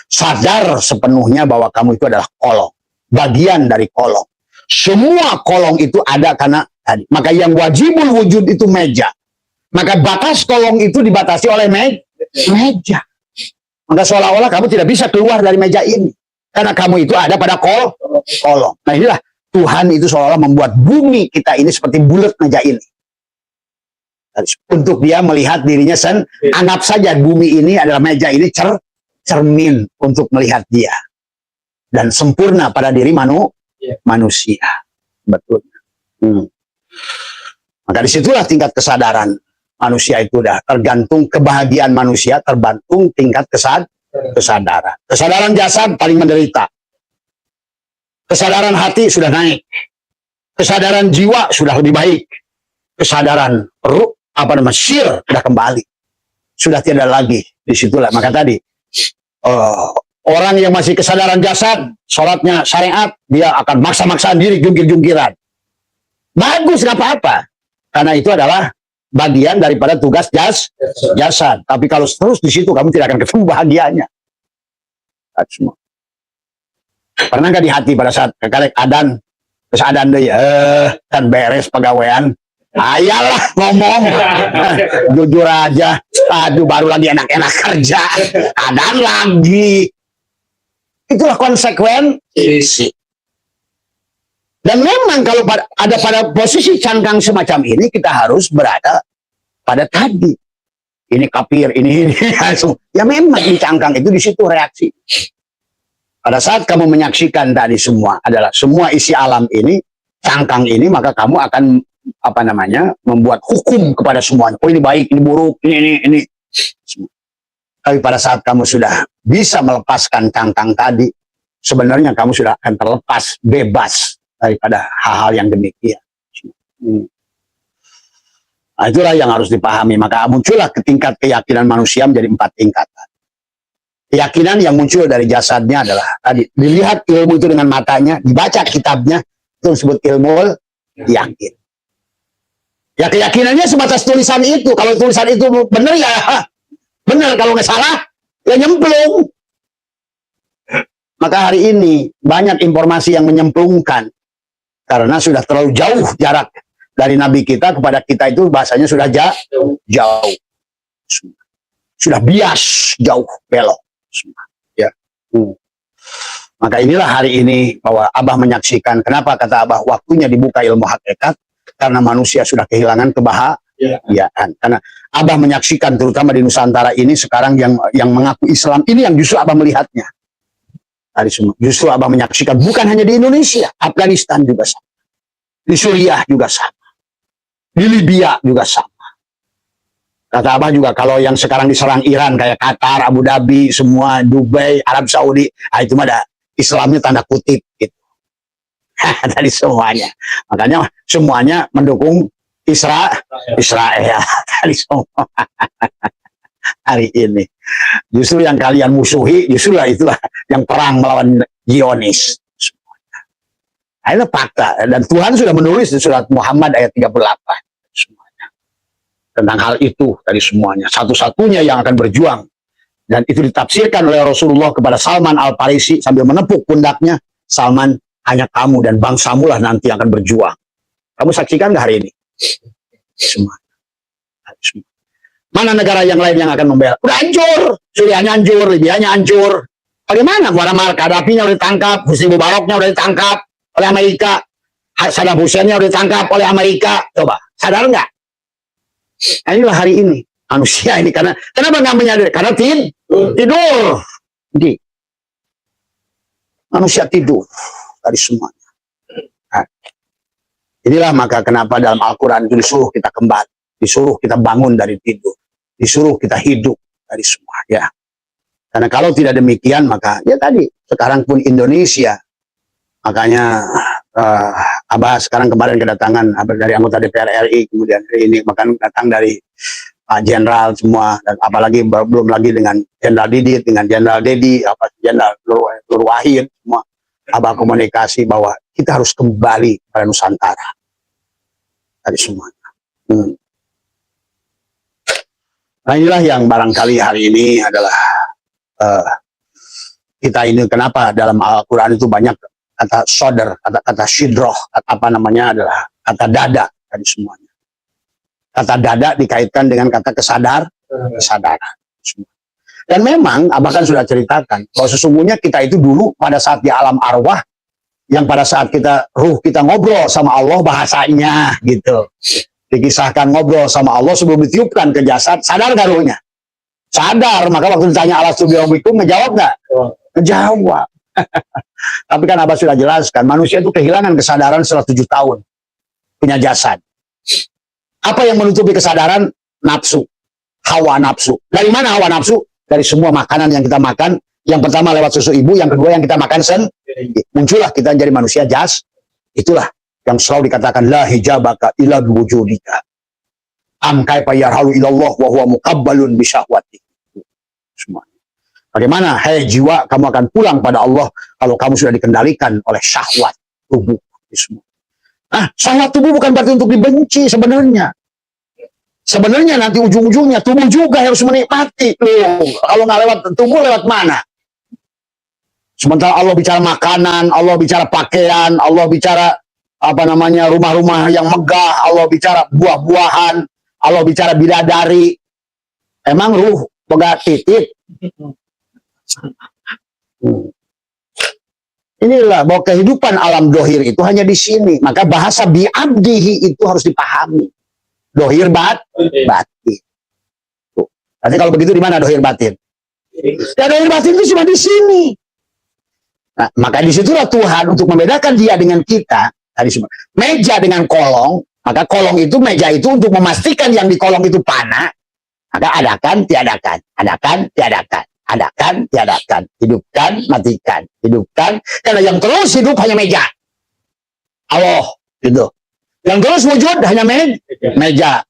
Speaker 1: Sadar sepenuhnya bahwa kamu itu adalah kolong, bagian dari kolong. Semua kolong itu ada karena tadi. Maka yang wajibul wujud itu meja. Maka batas kolong itu dibatasi oleh meja. Maka seolah-olah kamu tidak bisa keluar dari meja ini, karena kamu itu ada pada kolong. Nah inilah Tuhan itu seolah-olah membuat bumi kita ini seperti bulat meja ini. Untuk dia melihat dirinya anggap saja bumi ini adalah meja ini cermin untuk melihat dia, dan sempurna pada diri manusia. Betul. Maka disitulah tingkat kesadaran manusia itu udah tergantung, kebahagiaan manusia tergantung tingkat kesadaran. Kesadaran jasad paling menderita. Kesadaran hati sudah naik. Kesadaran jiwa sudah lebih baik. Kesadaran syir sudah kembali. Sudah tidak lagi. Disitulah maka tadi orang yang masih kesadaran jasad, sholatnya syariat, dia akan maksa-maksaan diri, jungkir-jungkiran. Bagus, nggak apa-apa. Karena itu adalah bagian daripada tugas jasad. Tapi kalau terus di situ, kamu tidak akan ketemu bahagianya. Pernah nggak di hati pada saat kekarek adan, terus adan deh, kan beres pegawaian, ayalah ngomong, jujur aja, aduh baru lagi enak-enak kerja, adan lagi. Itulah konsekuensi. Dan memang kalau ada pada posisi cangkang semacam ini, kita harus berada pada tadi. Ini kafir, ini. Ya memang di cangkang itu, di situ reaksi. Pada saat kamu menyaksikan tadi semua adalah semua isi alam ini, cangkang ini, maka kamu akan membuat hukum kepada semuanya. Oh ini baik, ini buruk, ini. Tapi pada saat kamu sudah bisa melepaskan cangkang tadi, sebenarnya kamu sudah akan terlepas, bebas daripada hal-hal yang demikian. Nah, itulah yang harus dipahami. Maka muncullah tingkat keyakinan manusia menjadi 4 tingkatan. Keyakinan yang muncul dari jasadnya adalah tadi dilihat ilmu itu dengan matanya, dibaca kitabnya, itu disebut ilmu yakin. Ya keyakinannya sebatas tulisan itu. Kalau tulisan itu benar ya benar, kalau nggak salah ya nyemplung. Maka hari ini banyak informasi yang menyemplungkan karena sudah terlalu jauh jarak dari Nabi kita kepada kita, itu bahasanya sudah jauh, sudah bias, jauh, belok. Ya. Maka inilah hari ini bahwa Abah menyaksikan, kenapa kata Abah waktunya dibuka ilmu hakikat, karena manusia sudah kehilangan kebahagiaan. Karena Abah menyaksikan terutama di Nusantara ini sekarang yang mengaku Islam ini yang justru Abah melihatnya. Justru Abah menyaksikan bukan hanya di Indonesia, Afghanistan juga sama, di Suriah juga sama, di Libya juga sama. Kata Abah juga kalau yang sekarang diserang Iran kayak Qatar, Abu Dhabi, semua Dubai, Arab Saudi, itu mah ada Islamnya tanda kutip gitu. Tadi semuanya, makanya semuanya mendukung Israel. Tadi semua. Hari ini justru yang kalian musuhi, justru itulah yang perang melawan Zionis. Nah, itu fakta, dan Tuhan sudah menulis di surat Muhammad ayat 38 semuanya tentang hal itu. Tadi semuanya satu-satunya yang akan berjuang, dan itu ditafsirkan oleh Rasulullah kepada Salman Al-Farisi sambil menepuk pundaknya, Salman, hanya kamu dan bangsamu lah nanti akan berjuang. Kamu saksikan nggak hari ini? Semuanya. Mana negara yang lain yang akan membela? Udah hancur, Suriahnya hancur, Libyanya hancur. Bagaimana? Muammar Gaddafi-nya udah ditangkap, Husni Mubaraknya udah ditangkap oleh Amerika, Saddam Hussein-nya udah ditangkap oleh Amerika. Coba, sadar nggak? Nah, inilah hari ini manusia ini, karena kenapa nggak menyadari? Karena tidur. Jadi manusia tidur dari semuanya. Nah, inilah maka kenapa dalam Al-Quran itu disuruh kita kembali, disuruh kita bangun dari tidur, disuruh kita hidup dari semua, ya. Karena kalau tidak demikian, maka ya tadi sekarang pun Indonesia, makanya Abah sekarang kemarin kedatangan dari anggota DPR RI, kemudian ini bahkan datang dari Jenderal semua, dan apalagi belum lagi dengan Jenderal Didit, dengan Jenderal Dedi, Jenderal Nur Wahid, semua Abah komunikasi bahwa kita harus kembali pada Nusantara dari semuanya. Nah, inilah yang barangkali hari ini adalah kita ini kenapa dalam Al-Quran itu banyak kata sodar, kata shidroh, apa namanya adalah kata dada dari semuanya. Kata dada dikaitkan dengan kata kesadaran. Dan memang Abah kan sudah ceritakan bahwa sesungguhnya kita itu dulu pada saat di alam arwah, yang pada saat kita ruh kita ngobrol sama Allah, bahasanya gitu. Dikisahkan ngobrol sama Allah sebelum ditiupkan ke jasad, sadar gak ruhnya? Sadar, maka waktu ditanya alastu birabbikum ngejawab gak? Ngejawab. Tapi kan Abah sudah jelaskan, manusia itu kehilangan kesadaran setelah 7 tahun punya jasad. Apa yang menutupi kesadaran? Nafsu, hawa nafsu. Dari mana hawa nafsu? Dari semua makanan yang kita makan. Yang pertama lewat susu ibu, yang kedua yang kita makan muncullah kita jadi manusia itulah yang selalu dikatakan la hijabaka illa biwujudika am kaifa yarhalu ilallah wa huwa muqabbalun bisyahwati. Semua. Bagaimana hai jiwa kamu akan pulang pada Allah kalau kamu sudah dikendalikan oleh syahwat tubuh. Nah, syahwat tubuh bukan berarti untuk dibenci sebenarnya. Sebenarnya nanti ujung-ujungnya tubuh juga harus menikmati. Kalau nggak lewat tubuh, lewat mana? Sementara Allah bicara makanan, Allah bicara pakaian, Allah bicara apa namanya rumah-rumah yang megah, Allah bicara buah-buahan, Allah bicara bidadari. Emang ruh pegat titik? Inilah bahwa kehidupan alam dohir itu hanya di sini. Maka bahasa bi'abdihi itu harus dipahami. Dohir batin. Nanti kalau begitu di mana dohir batin? Ya dohir batin itu cuma di sini. Nah, maka disitulah Tuhan untuk membedakan dia dengan kita. Tadi semua meja dengan kolong, maka kolong itu meja itu untuk memastikan yang di kolong itu panah. Maka adakan, tiadakan, adakan, tiadakan.
Speaker 3: Adakan, tiadakan, hidupkan, matikan, hidupkan. Karena yang terus hidup hanya meja. Allah, gitu. Yang terus wujud hanya meja.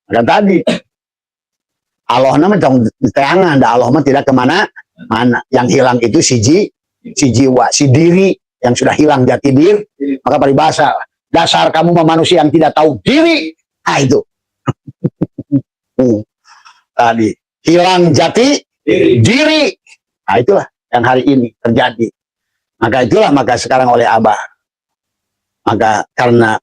Speaker 3: Maka tadi Allah nama dong teangan, Allah mah tidak kemana mana. Yang hilang itu si jiwa, si diri yang sudah hilang jati diri. Maka paribasa, dasar kamu manusia yang tidak tahu diri. Ah itu. Tadi hilang jati diri. Nah itulah yang hari ini terjadi. Maka sekarang oleh Abah. Maka karena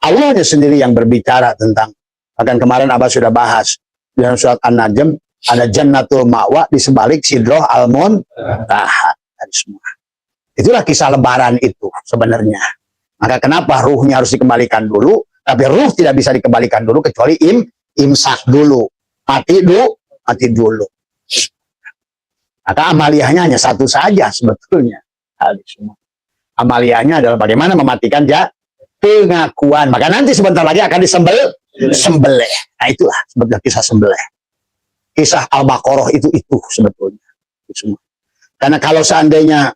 Speaker 3: Allahnya sendiri yang berbicara tentang, bahkan kemarin Abah sudah bahas dalam surat An-Najm, ada jannatul ma'wa di sebalik sidroh al-muntaha. Semua. Itulah kisah lebaran itu sebenarnya. Maka kenapa ruhnya harus dikembalikan dulu, tapi ruh tidak bisa dikembalikan dulu kecuali imsak dulu. Mati dulu. Maka amaliyahnya hanya satu saja sebetulnya. Amaliyahnya adalah bagaimana mematikan pengakuan. Maka nanti sebentar lagi akan sembelih. Nah itulah sebetulnya kisah sembelih. Kisah Al-Baqarah itu sebetulnya. Karena kalau seandainya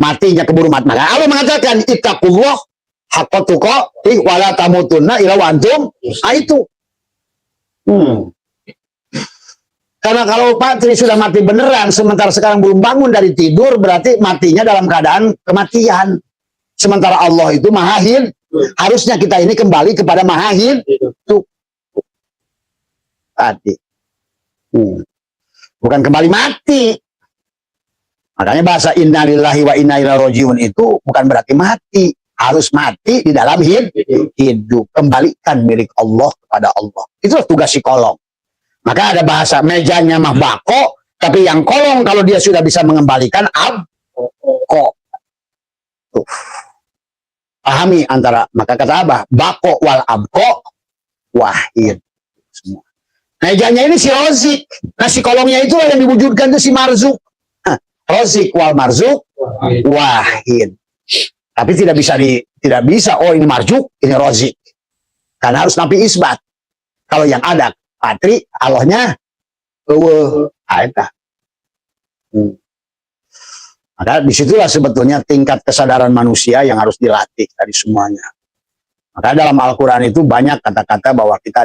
Speaker 3: matinya keburu mati, maka Allah mengatakan ittaqullah haqqa tuqatih wa la tamutunna illa wa antum. Nah itu. Karena kalau Patri sudah mati beneran, sementara sekarang belum bangun dari tidur, berarti matinya dalam keadaan kematian. Sementara Allah itu maha hidup. Harusnya kita ini kembali kepada maha hidup. Tadi. Bukan kembali mati. Makanya bahasa innalillahi wa inna ilaihi rajiun itu bukan berarti mati. Harus mati di dalam hidup. Kembalikan milik Allah kepada Allah. Itulah tugas psikolog. Maka ada bahasa mejanya mah bako, tapi yang kolong kalau dia sudah bisa mengembalikan abko. Pahami antara, maka kata Abah, bako wal abko wahid. Semua. Mejanya ini si Rozik. Nah si kolongnya itu yang diwujudkan itu si Marzuk. Rozik wal Marzuk wahid. Tapi tidak bisa, oh ini Marzuk, ini Rozik. Karena harus nabi isbat. Kalau yang ada Patri, Allahnya Maka disitulah sebetulnya tingkat kesadaran manusia yang harus dilatih dari semuanya. Maka dalam Al-Quran itu banyak kata-kata bahwa kita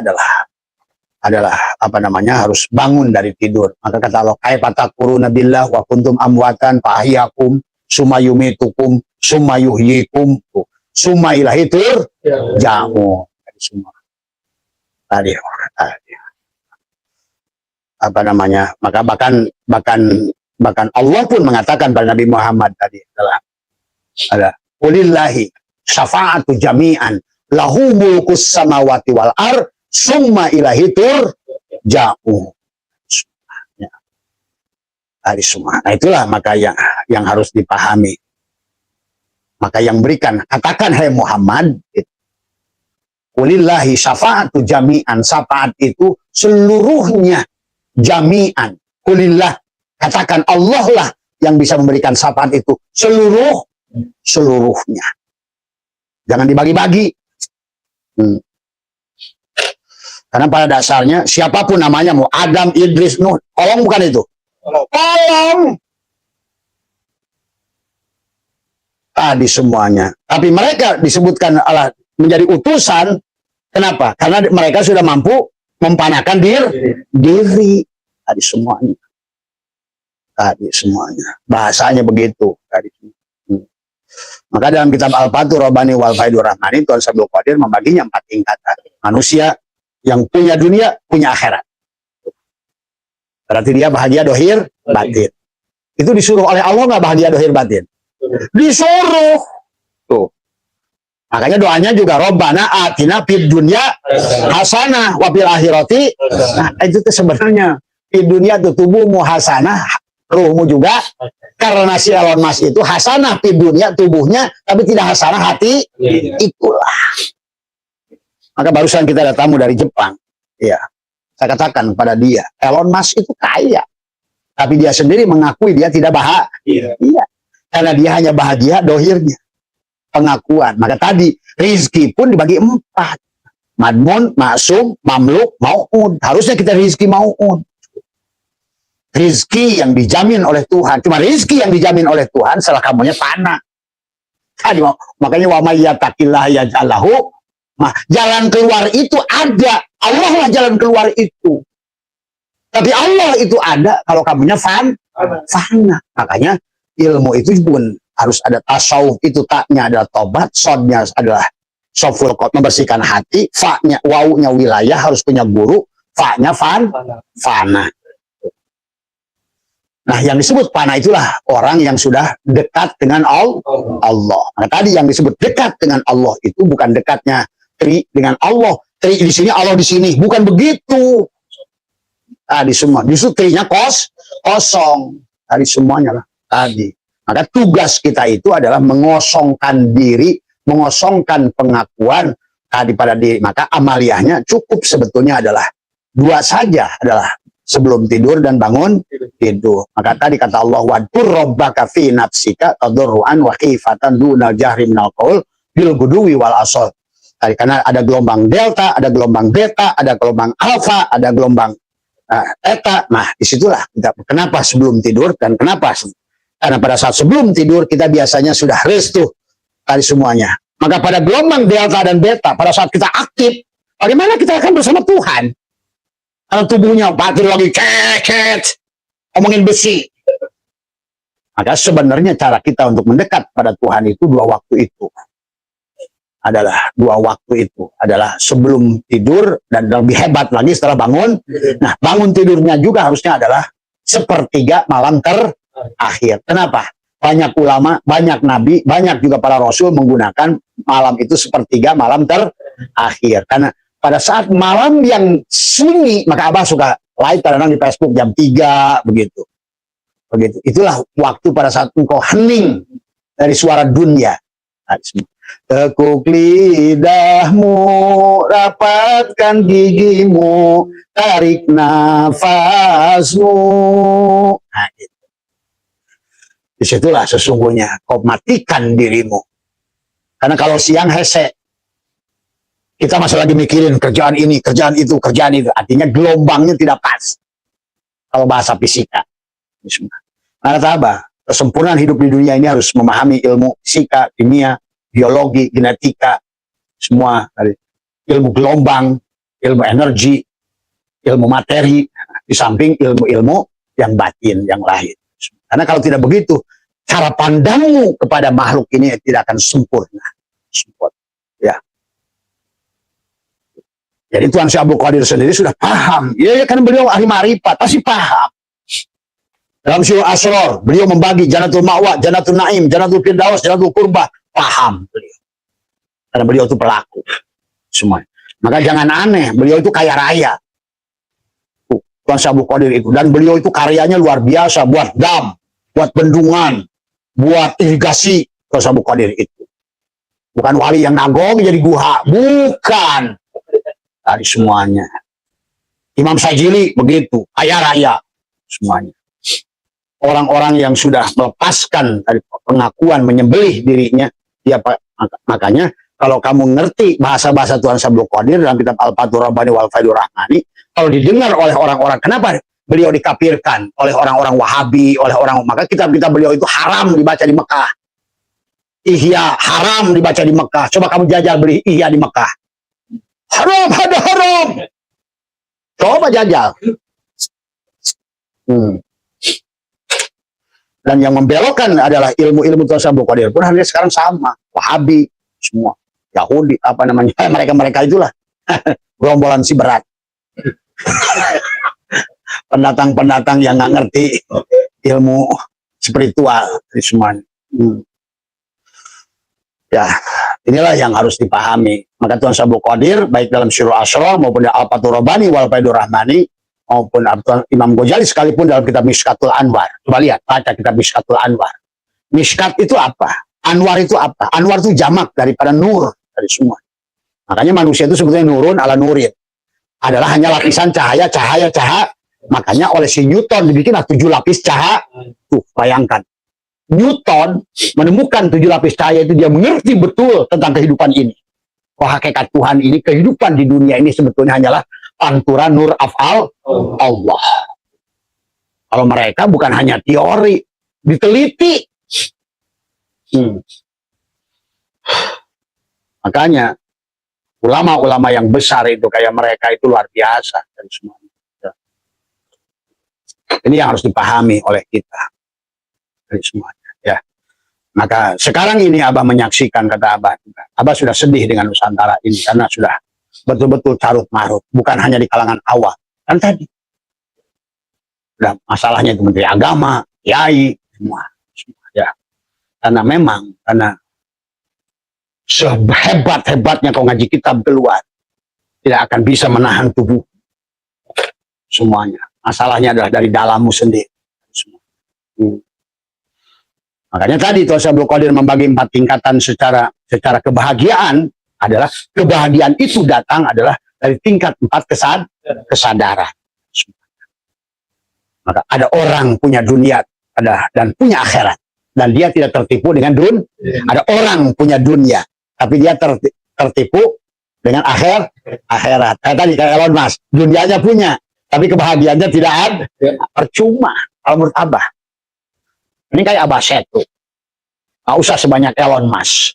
Speaker 3: adalah harus bangun dari tidur. Maka kata Allah, kaifatakfuruna billah wa kuntum amwatan fa ahyakum summa yumitukum summa yuhyikum summa ilaihi turja'un. Semua. Tadi. Maka bahkan Allah pun mengatakan pada Nabi Muhammad tadi ada qulillahi syafa'atu jami'an lahu mulkus samawati wal ar summa ilahi turja'un. Tadi semua. Nah itulah maka yang harus dipahami. Maka yang berikan, katakan hai Muhammad, qulillahi syafa'atu jami'an, syafaat itu seluruhnya. Jami'an, kulillah, katakan Allah lah yang bisa memberikan syafaat itu seluruhnya. Jangan dibagi-bagi. Karena pada dasarnya siapapun namanya, mau Adam, Idris, Nuh, kolong bukan itu. Kolong. Tadi semuanya. Tapi mereka disebutkan Allah menjadi utusan. Kenapa? Karena mereka sudah mampu mempanakan diri. Tadi semuanya. Bahasanya begitu. Maka dalam kitab Al-Fathur Rabbani wal Faidur Rahmani, Tuhan Sabdul Qadir membaginya 4 tingkatan. Manusia yang punya dunia, punya akhirat. Berarti dia bahagia dohir batin. Itu disuruh oleh Allah nggak bahagia dohir batin? Disuruh. Tuh. Makanya doanya juga Robbana atina fid dunya hasanah wa fil akhirati. Nah, itu tuh sebenarnya di dunia tuh tubuhmu hasanah, ruhmu juga. Karena si Elon Musk itu hasanah fid dunya tubuhnya, tapi tidak hasanah hati. Itulah. Maka barusan kita ada tamu dari Jepang. Iya. Saya katakan pada dia, Elon Musk itu kaya. Tapi dia sendiri mengakui dia tidak bahagia. Iya. Karena dia hanya bahagia dohirnya. Pengakuan. Maka tadi rizki pun dibagi 4. Madmun, maksum, mamluk, mau'ud. Harusnya kita rizki mau'ud. rizki yang dijamin oleh Tuhan. Cuma rizki yang dijamin oleh Tuhan setelah kamunya fana. Makanya wa may yattaqillah yaj'al lahu, jalan keluar itu ada. Allah lah jalan keluar itu. Tapi Allah itu ada kalau kamunya fana. Makanya ilmu itu pun harus ada tasawuf, itu taknya adalah tobat, sodnya adalah soful qot, membersihkan hati, fa-nya, wau-nya wilayah, harus punya guru, fa-nya fana. Nah, yang disebut fana itulah orang yang sudah dekat dengan Allah. Nah, tadi yang disebut dekat dengan Allah itu bukan dekatnya tri dengan Allah. Tri di sini, Allah di sini. Bukan begitu. Tadi semua. Justru trinya kosong. Tadi semuanya lah. Tadi. Maka tugas kita itu adalah mengosongkan diri, mengosongkan pengakuan tadi pada diri. Maka amaliyahnya cukup sebetulnya adalah dua saja, adalah sebelum tidur dan bangun tidur. Maka tadi kata Allah, wadur rabbaka fi nafsika tadarruan wa khifatan duna jahri minal qaul bil guduwi wal asal. Tadi karena ada gelombang delta, ada gelombang beta, ada gelombang alfa, ada gelombang eta. Nah, disitulah kita kenapa sebelum tidur dan kenapa, karena pada saat sebelum tidur kita biasanya sudah restu tadi semuanya. Maka pada gelombang delta dan beta, pada saat kita aktif, bagaimana kita akan bersama Tuhan? Kalau tubuhnya batin lagi keket, ngomongin besi. Maka sebenarnya cara kita untuk mendekat pada Tuhan itu dua waktu itu. Dua waktu itu adalah sebelum tidur dan lebih hebat lagi setelah bangun. Nah, bangun tidurnya juga harusnya adalah sepertiga malam terakhir. Kenapa? Banyak ulama, banyak nabi, banyak juga para rasul menggunakan malam itu sepertiga malam terakhir. Karena pada saat malam yang sunyi, maka Abah suka live kadang-kadang di Facebook jam 3 begitu. Itulah waktu pada saat engkau hening dari suara dunia. Tekuk lidahmu, rapatkan gigimu, tarik nafasmu. Nah, gitu. Disitulah sesungguhnya kau matikan dirimu. Karena kalau siang hese, kita masih lagi mikirin kerjaan ini, kerjaan itu, kerjaan itu. Artinya gelombangnya tidak pas. Kalau bahasa fisika. Karena apa? Kesempurnaan hidup di dunia ini harus memahami ilmu fisika, kimia, biologi, genetika, semua. Ilmu gelombang, ilmu energi, ilmu materi, di samping ilmu-ilmu yang batin, yang lain. Karena kalau tidak begitu, cara pandangmu kepada makhluk ini tidak akan sempurna. Ya. Jadi Tuan Syekh Abdul Qadir sendiri sudah paham. Ya, karena beliau ahli ma'rifat, pasti paham. Dalam surah Asrar, beliau membagi Jannatul Ma'wa, Jannatul Naim, Jannatul Firdaus, Jannatul Qurbah. Paham beliau. Karena beliau itu pelaku. Semua. Maka jangan aneh, beliau itu kaya raya. Tuan Syekh Abdul Qadir itu. Dan beliau itu karyanya luar biasa. Buat dam, buat bendungan, buat irigasi. Tuan Syekh Abdul Qadir itu. Bukan wali yang nagong jadi guha. Bukan. Dari semuanya. Imam Sajili begitu, kaya raya semuanya. Orang-orang yang sudah melepaskan dari pengakuan menyembelih dirinya, dia makanya kalau kamu ngerti bahasa-bahasa Tuan Syekh Abdul Qadir dalam kitab Al-Fathur Rabbani wal Faidur Rahmani, kalau didengar oleh orang-orang, kenapa beliau dikafirkan oleh orang-orang Wahabi, oleh orang, maka kitab-kitab beliau itu haram dibaca di Mekah. Ihya haram dibaca di Mekah. Coba kamu jajal beli Ihya di Mekah. Haram, ada haram. Coba jajal. Dan yang membelokkan adalah ilmu-ilmu Tuan Syekh Abdul Qadir pun hari sekarang sama. Wahabi, semua. Yahudi, apa namanya. Mereka-mereka itulah. Gerombolan si berat. Pendatang-pendatang yang nggak ngerti ilmu spiritual. Semuanya. Ya, inilah yang harus dipahami. Maka Tuan Syekh Abdul Qadir, baik dalam Surah Asrar maupun dalam Al-Fathur Rabbani wal Faidur Rahmani, maupun Imam Ghazali sekalipun dalam kitab Mishkatul Anwar. Coba lihat, baca kitab Mishkatul Anwar. Mishkat itu apa? Anwar itu apa? Anwar itu jamak daripada nur, dari semua. Makanya manusia itu sebetulnya nurun ala nurin. Adalah hanya lapisan cahaya. Makanya oleh si Newton dibikinlah 7 lapis cahaya. Tuh, bayangkan. Newton menemukan 7 lapis cahaya itu, dia mengerti betul tentang kehidupan ini. Bahwa hakikat Tuhan ini, kehidupan di dunia ini sebetulnya hanyalah panturan nur af'al Allah. Kalau mereka bukan hanya teori, diteliti. Makanya ulama-ulama yang besar itu kayak mereka itu luar biasa dan semuanya. Ini yang harus dipahami oleh kita dari semuanya. Ya. Maka sekarang ini Abah menyaksikan, kata Abah, Abah sudah sedih dengan Nusantara ini karena sudah betul-betul carut marut, bukan hanya di kalangan awam. Kan tadi udah masalahnya itu Menteri Agama, Kiai, semua. Ya. Karena memang sehebat-hebatnya kau ngaji kitab keluar, tidak akan bisa menahan tubuh semuanya. Masalahnya adalah dari dalammu sendiri. Makanya tadi Tuan Abdul Qadir membagi 4 tingkatan secara kebahagiaan, adalah kebahagiaan itu datang adalah dari tingkat 4 kesadaran. Maka ada orang punya dunia dan punya akhirat, dan dia tidak tertipu dengan dunia. Ada orang punya dunia tapi dia tertipu dengan akhirat. Kayak tadi kayak Elon Musk, dunianya punya tapi kebahagiaannya tidak ada. Percuma kalau menurut Abah. Ini kayak Abah Setu, nggak usah sebanyak Elon Musk,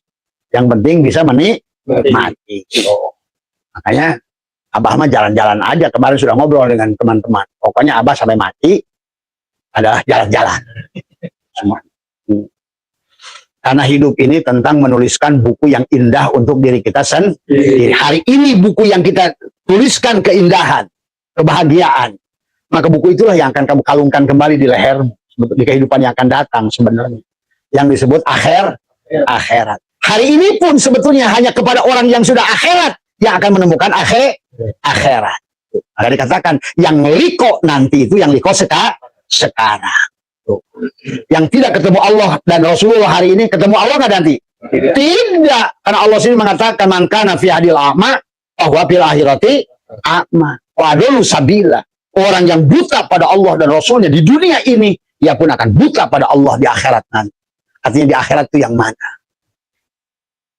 Speaker 3: yang penting bisa menikmati. Makanya Abah mah jalan-jalan aja. Kemarin sudah ngobrol dengan teman-teman, pokoknya Abah sampai mati adalah jalan-jalan semua. Karena hidup ini tentang menuliskan buku yang indah untuk diri kita sendiri. Hari ini buku yang kita tuliskan keindahan, kebahagiaan, maka buku itulah yang akan kamu kalungkan kembali di leher di kehidupan yang akan datang sebenarnya, yang disebut akhirat. Hari ini pun sebetulnya hanya kepada orang yang sudah akhirat yang akan menemukan akhirat. Maka dikatakan yang liko nanti itu yang liko sekarang. Yang tidak ketemu Allah dan Rasulullah hari ini, ketemu Allah nggak nanti? Tidak, karena Allah sendiri mengatakan man kana fi hadil a'ma bahwa fil akhirati a'ma wa adallu sabila. Orang yang buta pada Allah dan Rasulnya di dunia ini, dia pun akan buta pada Allah di akhirat nanti. Artinya di akhirat itu yang mana?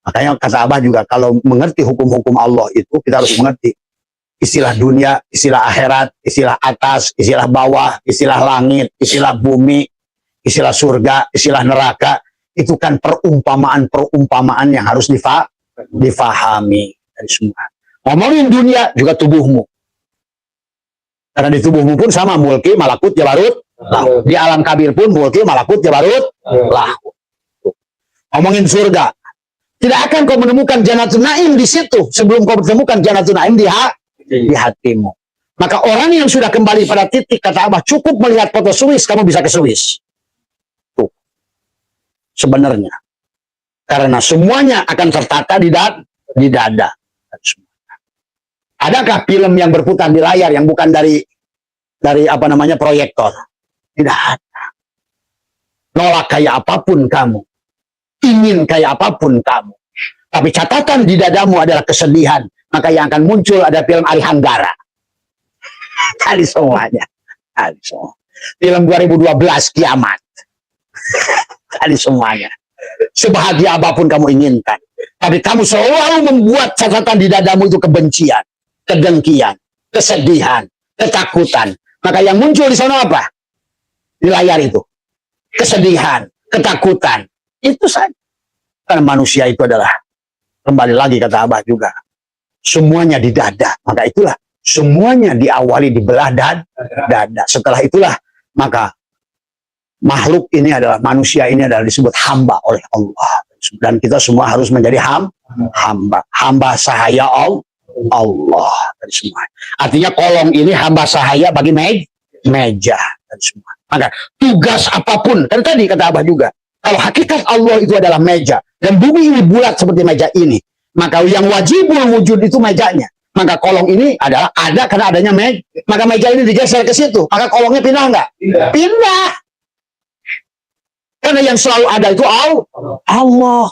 Speaker 3: Makanya kata Abah juga, kalau mengerti hukum-hukum Allah itu, kita harus mengerti istilah dunia, istilah akhirat, istilah atas, istilah bawah, istilah langit, istilah bumi, istilah surga, istilah neraka. Itu kan perumpamaan-perumpamaan yang harus difahami dari semua. Ngomongin dunia juga tubuhmu. Karena di tubuhmu pun sama, mulki, malakut, jabarut, lahut. Di alam kabir pun mulki, malakut, jabarut, lahut. Ngomongin surga, tidak akan kau menemukan Jannatul Naim di situ sebelum kau menemukan Jannatul Naim di hatimu. Maka orang yang sudah kembali pada titik, kata Abah, cukup melihat foto Swiss, kamu bisa ke Swiss. Tuh. Sebenarnya. Karena semuanya akan tertata di dada. Adakah film yang berputar di layar yang bukan dari apa namanya proyektor? Tidak ada. Nolak kayak apapun kamu, ingin kayak apapun kamu, tapi catatan di dadamu adalah kesedihan, maka yang akan muncul ada film Arihanggara. Kali semuanya. Kali semua. Film 2012 Kiamat. Kali semuanya. Sebahagia apapun kamu inginkan, tapi kamu selalu membuat catatan di dadamu itu kebencian, kedengkian, kesedihan, ketakutan. Maka yang muncul di sana apa? Di layar itu. Kesedihan, ketakutan. Itu saja. Karena manusia itu adalah, kembali lagi kata Abah juga, semuanya di dada. Maka itulah, semuanya diawali di belah dada. Setelah itulah, maka makhluk ini adalah, manusia ini adalah disebut hamba oleh Allah. Dan kita semua harus menjadi hamba. Hamba sahaya Allah. Dan semua. Artinya kolong ini hamba sahaya bagi meja. Dan semua. Maka tugas apapun, kan tadi kata Abah juga, kalau hakikat Allah itu adalah meja, dan bumi ini bulat seperti meja ini, maka yang wajibul wujud itu mejanya. Maka kolong ini adalah ada karena adanya meja. Maka meja ini digeser ke situ, maka kolongnya pindah nggak? Pindah. Karena yang selalu ada itu Allah.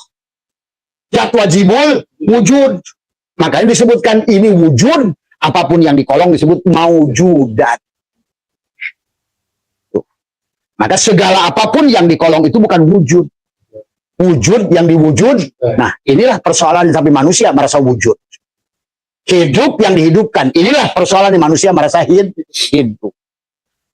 Speaker 3: Zat wajibul wujud. Makanya disebutkan ini wujud, apapun yang di kolong disebut maujudat. Maka segala apapun yang di kolong itu bukan wujud. Wujud yang diwujud. Nah, inilah persoalan tapi manusia merasa wujud. Hidup yang dihidupkan. Inilah persoalan di manusia merasa hidup.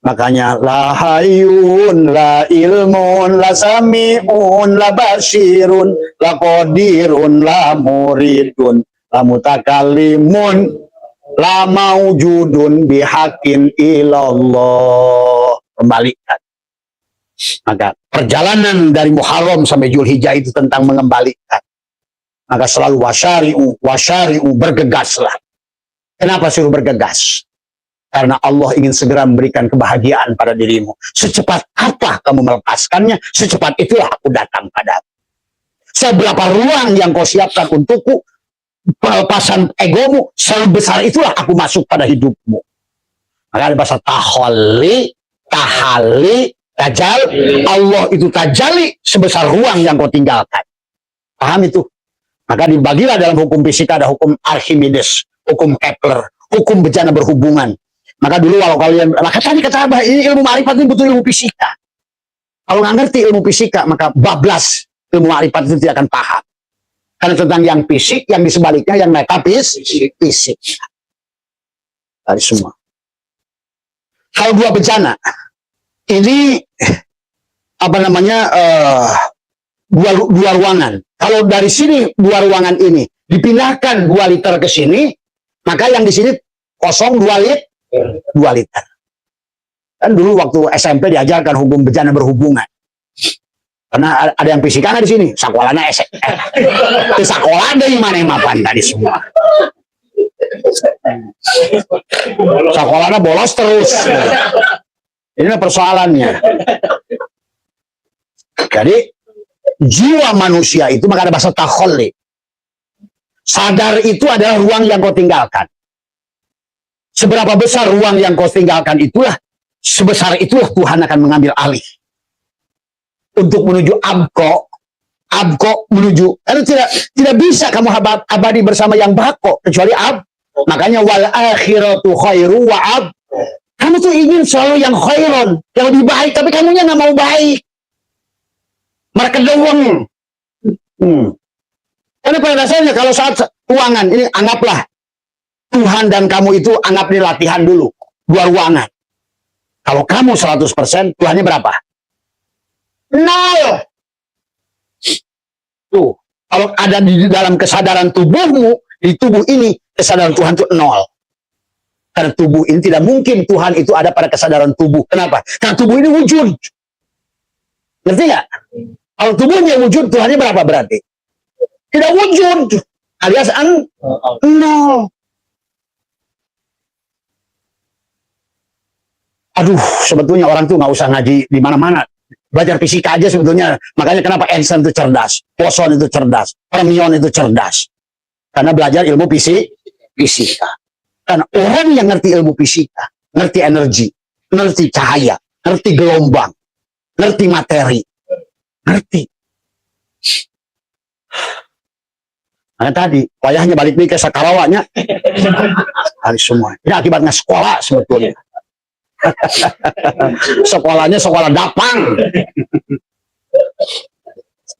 Speaker 3: Makanya la hayyun, la ilmun, la sami'un, la basirun, la qadirun, la muridun, la mutakallimun, la maujudun bihaqqin ilallah. Kembalikan. Maka perjalanan dari Muharram sampai Zulhijjah itu tentang mengembalikan. Maka selalu wasyari'u, bergegaslah. Kenapa suruh bergegas? Karena Allah ingin segera memberikan kebahagiaan pada dirimu. Secepat apa kamu melepaskannya, secepat itulah aku datang padamu. Seberapa ruang yang kau siapkan untukku, pelepasan egomu, sebesar itulah aku masuk pada hidupmu. Maka ada bahasa tahalli, tajal. Allah itu tajali sebesar ruang yang kau tinggalkan. Paham itu? Maka dibagilah dalam hukum fisika ada hukum Archimedes, hukum Kepler, hukum bejana berhubungan. Maka dulu kalau kalian, maka tadi kata Abah, ini ilmu ma'rifat ini butuh ilmu fisika. Kalau nggak ngerti ilmu fisika, maka bablas ilmu ma'rifat itu tidak akan paham. Karena tentang yang fisik, yang di sebaliknya, yang fisik. Dari semua. Kalau dua bencana, ini apa namanya, dua ruangan. Kalau dari sini dua ruangan ini dipindahkan 2 liter ke sini, maka yang di sini kosong 2 liter. Kan dulu waktu SMP diajarkan hukum bejana berhubungan. Karena ada yang fisika di sini, sakolana itu sakola ada yang mana mapan tadi semua. Sakolana bolos terus. Ini persoalannya. Jadi jiwa manusia itu, maka ada bahasa takhalli. Sadar itu adalah ruang yang kau tinggalkan. Seberapa besar ruang yang kau tinggalkan itulah, sebesar itulah Tuhan akan mengambil alih. Untuk menuju abko menuju, karena tidak bisa kamu abadi bersama yang bako, kecuali makanya wal akhiratu khairu wa kamu tuh ingin selalu yang khairon, yang lebih baik, tapi kamunya nggak mau baik. Mereka doang. Karena pada dasarnya kalau saat ruangan ini, anggaplah Tuhan dan kamu itu, anggap ini latihan dulu. 2 ruangan. Kalau kamu 100%, Tuhannya berapa? 0. Tuh, kalau ada di dalam kesadaran tubuhmu, di tubuh ini, kesadaran Tuhan itu 0. Karena tubuh ini tidak mungkin Tuhan itu ada pada kesadaran tubuh. Kenapa? Karena tubuh ini wujud. Ngerti nggak? Kalau tubuhnya wujud, Tuhannya berapa berarti? Tidak wujud. Alias 0. Aduh, sebetulnya orang tuh nggak usah ngaji di mana-mana. Belajar fisika aja sebetulnya. Makanya kenapa Einstein itu cerdas, Poisson itu cerdas, Fermion itu cerdas. Karena belajar ilmu fisika. Karena orang yang ngerti ilmu fisika, ngerti energi, ngerti cahaya, ngerti gelombang, ngerti materi, ngerti. Nah tadi, wayahnya balik ke Sakarawanya. Hari semua. Ini akibatnya sekolah sebetulnya. Sekolahnya sekolah dapang.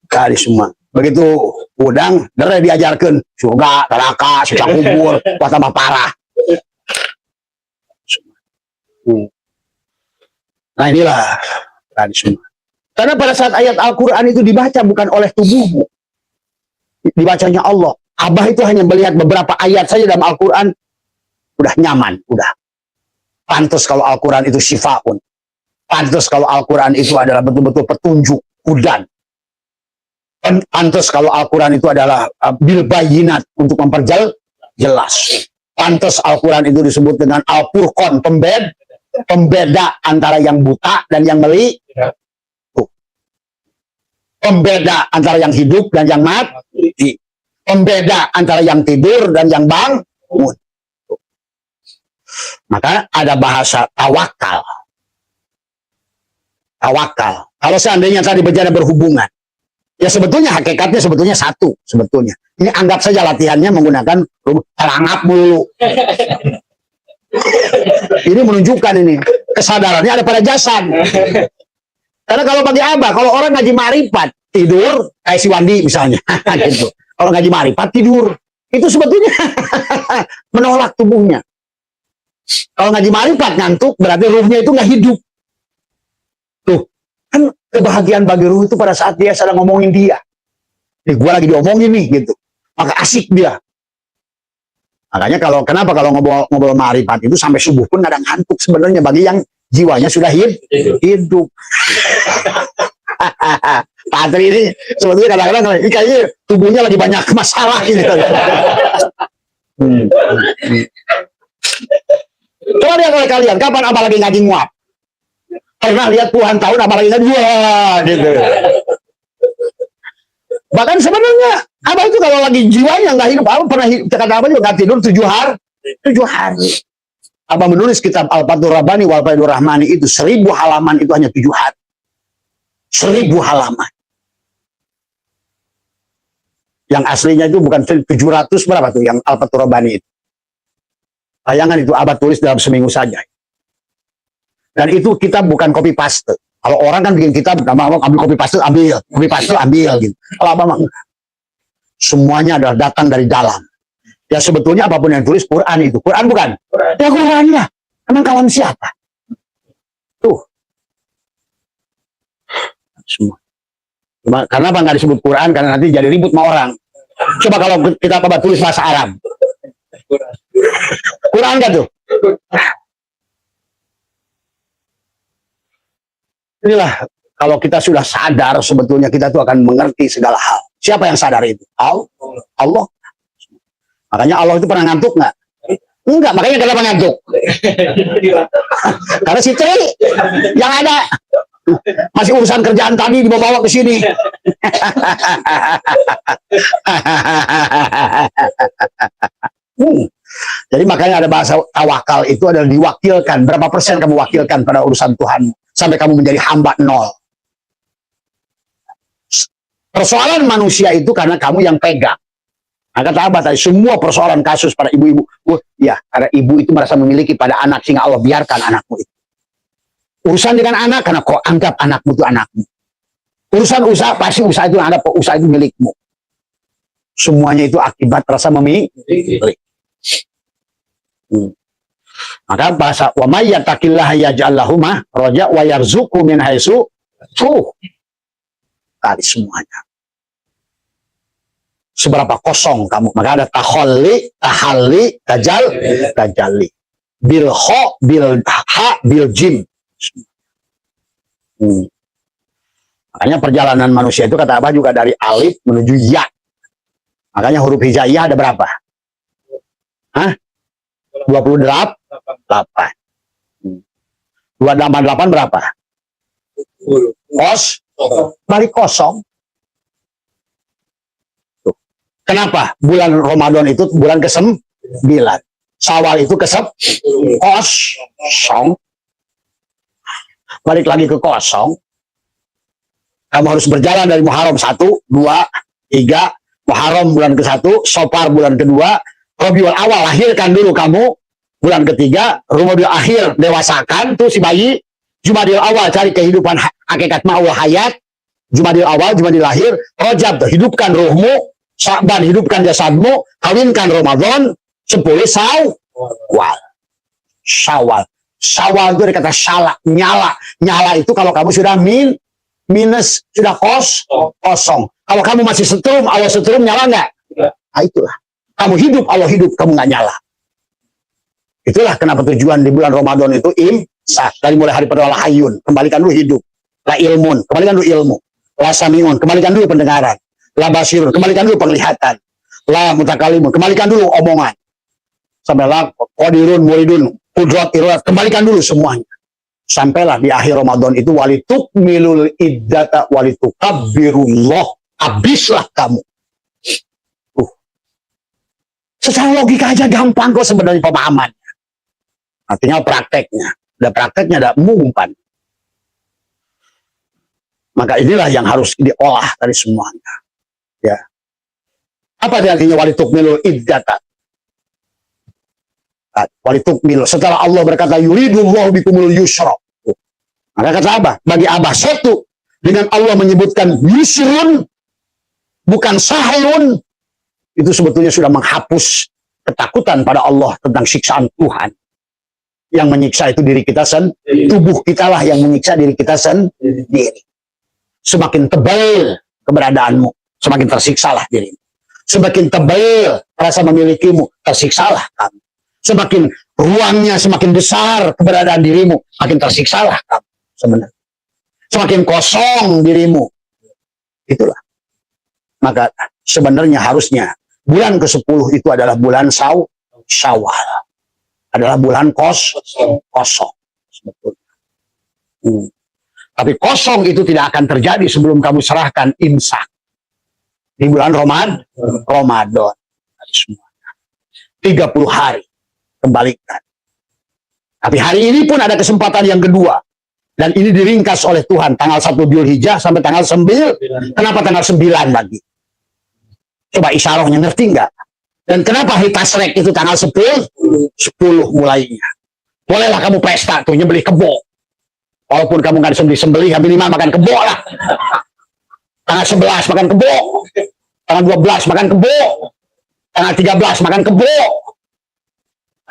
Speaker 3: Kali semua. Begitu udang, dari diajarkan surga, neraka, siksa kubur, wah tambah parah. Nah inilah kali semua. Karena pada saat ayat Al-Quran itu dibaca bukan oleh tubuhmu, dibacanya Allah. Abah itu hanya melihat beberapa ayat saja dalam Al-Quran, udah nyaman, udah. Pantas kalau Al-Quran itu syifaun. Pantas kalau Al-Quran itu adalah betul-betul petunjuk, hudan. Pantas kalau Al-Quran itu adalah bil bayinat, untuk memperjelas. Pantas Al-Quran itu disebut dengan Al-Furqan, pembeda antara yang buta dan yang meli. Pembeda antara yang hidup dan yang mati. Pembeda antara yang tidur dan yang bangun. Maka ada bahasa tawakal. Tawakal. Kalau seandainya tadi bejana berhubungan, ya sebetulnya hakikatnya sebetulnya satu. Sebetulnya ini anggap saja latihannya menggunakan terangap mulu. Ini menunjukkan ini kesadarannya ada pada jasad. Karena kalau bagi Abah, kalau orang ngaji ma'rifat tidur kayak si Wandi misalnya, gitu. Kalau ngaji ma'rifat tidur, itu sebetulnya menolak tubuhnya. Kalau ngaji marifat ngantuk, berarti ruhnya itu nggak hidup. Tuh, kan kebahagiaan bagi ruh itu pada saat dia sedang ngomongin dia. Nih, gua lagi diomongin nih, gitu. Maka asik dia. Makanya kenapa kalau ngobrol marifat itu sampai subuh pun kadang ngantuk sebenarnya bagi yang jiwanya sudah hidup. Patri ini sebetulnya kadang-kadang ini kayaknya tubuhnya lagi banyak masalah ini. Coba lihat oleh kalian, kapan abah lagi ngaji nguap? Pernah lihat puluhan tahun abah lagi ngaji wah gitu. Bahkan sebenarnya abah itu kalau lagi jiwanya nggak hidup, abah pernah kata abah juga nggak tidur 7 hari. Abah menulis kitab Al-Fathur Rabbani wal Faidur Rahmani itu 1000 halaman itu hanya 7 hari. 1000 halaman. Yang aslinya itu bukan 700 berapa tuh yang Al-Fathur Rabbani itu. Bayangan itu abah tulis dalam seminggu saja. Dan itu kitab bukan copy paste. Kalau orang kan bikin kitab, ambil copy paste ambil gitu. Kalau abah semuanya adalah datang dari dalam. Ya sebetulnya apapun yang tulis Quran itu. Quran bukan? Ya Quran lah. Emang kawan siapa? Tuh. Semua. Cuma, kenapa nggak disebut Quran? Karena nanti jadi ribut sama orang. Coba kalau kita coba tulis bahasa Arab. Quran nggak tuh? Inilah kalau kita sudah sadar sebetulnya kita tuh akan mengerti segala hal. Siapa yang sadar itu? Allah. Makanya Allah itu pernah ngantuk nggak? Enggak, makanya kenapa ngantuk? Karena si Tri yang ada masih urusan kerjaan tadi dibawa ke sini. Jadi makanya ada bahasa tawakal itu adalah diwakilkan. Berapa persen kamu wakilkan pada urusan Tuhan sampai kamu menjadi hamba 0. Persoalan manusia itu karena kamu yang pegang. Nah, kata abah tadi, semua persoalan kasus pada ibu-ibu, ya karena ibu itu merasa memiliki pada anak sehingga Allah biarkan anakmu itu. Urusan dengan anak karena kau anggap anakmu itu anakmu. Urusan usaha pasti usaha itu ada, usaha itu milikmu. Semuanya itu akibat rasa memiliki. Maka bahasa wa may yattaqillaha yaj'al lahu makhraja wa yarzuqhu min haitsu tadi semuanya. Seberapa kosong kamu, maka ada tahalli, tajalli. Bil kha, bil ha, bil jim. Makanya perjalanan manusia itu kata apa juga dari alif menuju ya. Makanya huruf hijaiyah ada berapa? 28. 288 berapa? Balik kosong. Tuh. Kenapa? Bulan Ramadan itu bulan ke-9. Syawal itu kosong. Balik lagi ke kosong. Kamu harus berjalan dari Muharram 1, 2, 3, Muharram bulan ke-1, Safar bulan ke-2, Rabiul Awal lahirkan dulu kamu, bulan ke-3, Rabiul Akhir dewasakan tuh si bayi, Jumadil Awal cari kehidupan hakikat ma'ul hayat, Jumadil Awal, Jumadil Akhir, Rajab hidupkan ruhmu, Sya'ban hidupkan jasadmu, kawinkan Ramadan, 10 Syawal. Syawal itu dikata syala, nyala itu kalau kamu sudah minus, sudah kosong. Kalau kamu masih setrum, Allah setrum, nyala nggak? Nah, itulah. Kamu hidup, Allah hidup, kamu nggak nyala. Itulah kenapa tujuan di bulan Ramadan itu imsak. Dari mulai hari pertama hayun, kembalikan dulu hidup. La ilmun, kembalikan dulu ilmu. La samiun, kembalikan dulu pendengaran. La basirun, kembalikan dulu penglihatan. La mutakalimun, kembalikan dulu omongan. Sampai la qadirun, muridun, qudrat, iradat, kembalikan dulu semuanya. Sampailah di akhir Ramadan itu walitukmilul iddata walitukabbirullah. Habislah kamu. Secara logika aja gampang kok sebenarnya pemahaman. Artinya prakteknya. Udah prakteknya ada umpan. Maka inilah yang harus diolah dari semuanya. Ya. Apa artinya walitukmilul iddata? Walitukmilul. Setelah Allah berkata yuridullahu bikumul yusra. Maka kata apa? Bagi abah satu. Dengan Allah menyebutkan yusrun. Bukan sahlun. Itu sebetulnya sudah menghapus ketakutan pada Allah tentang siksaan Tuhan. Yang menyiksa itu diri kita sendiri. Tubuh kita lah yang menyiksa diri kita sendiri. Semakin tebal keberadaanmu, semakin tersiksalah dirimu. Semakin tebal rasa memilikimu, tersiksalah kamu. Semakin ruangnya semakin besar keberadaan dirimu, makin tersiksalah kamu sebenarnya. Semakin kosong dirimu. Itulah. Maka sebenarnya harusnya bulan ke-10 itu adalah bulan Syawal. Adalah bulan kosong. Sebetulnya. Tapi kosong itu tidak akan terjadi sebelum kamu serahkan imsak. Di bulan Ramadan. 30 hari. Kembalikan. Tapi hari ini pun ada kesempatan yang kedua. Dan ini diringkas oleh Tuhan. Tanggal 1 Dzulhijjah sampai tanggal 9. Kenapa tanggal 9 lagi? Coba isyarahnya ngerti nggak? Dan kenapa hari Tasrek itu tanggal 10? 10 mulainya. Bolehlah kamu pesta tuh, nyembelih kebo. Walaupun kamu nggak disembelih, habis 5 makan kebo lah. Tanggal 11 makan kebo. Tanggal 12 makan kebo. Tanggal 13 makan kebo.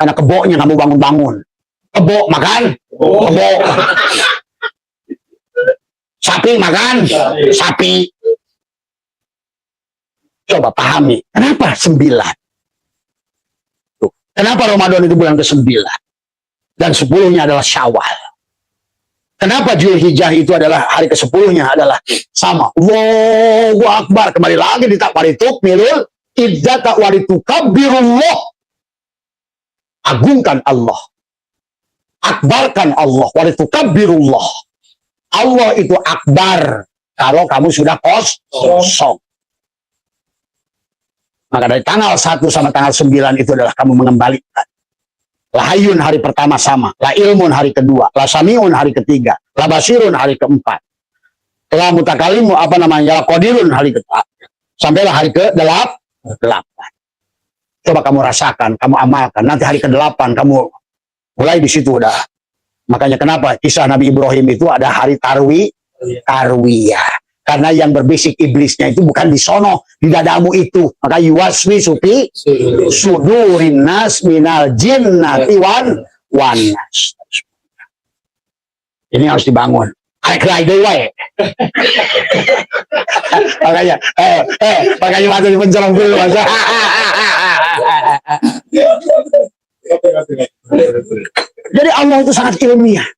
Speaker 3: Karena kebonya kamu bangun-bangun. Kebo makan kebo. Sapi makan sapi. Coba pahami, kenapa 9? Tuh. Kenapa Ramadan itu bulan ke-9? Dan 10-nya adalah Syawal. Kenapa Dzulhijjah itu adalah hari ke-10-nya adalah sama. Allahu Akbar. Kembali lagi di takbarituk milul iddata walitukabbirullah. Agungkan Allah. Akbarkan Allah. Walitukabbirullah. Allah itu akbar kalau kamu sudah kosong. Maka dari tanggal 1 sama tanggal 9 itu adalah kamu mengembalikan. Lahayun hari pertama sama. La ilmun hari kedua. La samiun hari ketiga. La basirun hari keempat. La mutakalimu La qadirun hari keempat. Sampailah hari ke-8. Coba kamu rasakan, kamu amalkan. Nanti hari ke-8 kamu mulai di situ udah. Makanya kenapa kisah Nabi Ibrahim itu ada hari tarwiyah. Karena yang berbisik iblisnya itu bukan di sono, di dadamu itu. Maka yuwaswi supi sudurin nas minal jinnati wan nas. Ini harus dibangun. Makanya makanya waktu di penjara dulu. Jadi Allah itu sangat ilmiah.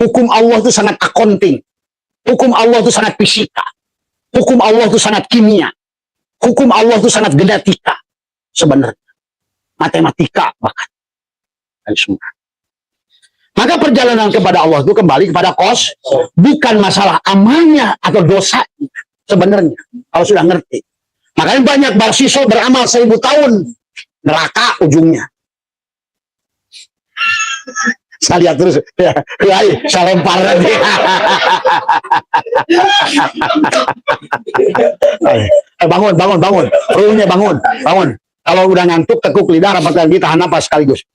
Speaker 3: Hukum Allah itu sangat accounting. Hukum Allah itu sangat fisika. Hukum Allah itu sangat kimia. Hukum Allah itu sangat genetika. Sebenarnya. Matematika bahkan. Maka perjalanan kepada Allah itu kembali kepada bukan masalah amalnya atau dosa. Sebenarnya. Kalau sudah ngerti. Makanya banyak barsiso beramal 1000 tahun. Neraka ujungnya. Saya lihat terus, ya, saya lempar nanti. Bangun. Ruhnya bangun. Kalau udah ngantuk, tekuk lidah, rapatkan lagi, tahan napas sekaligus.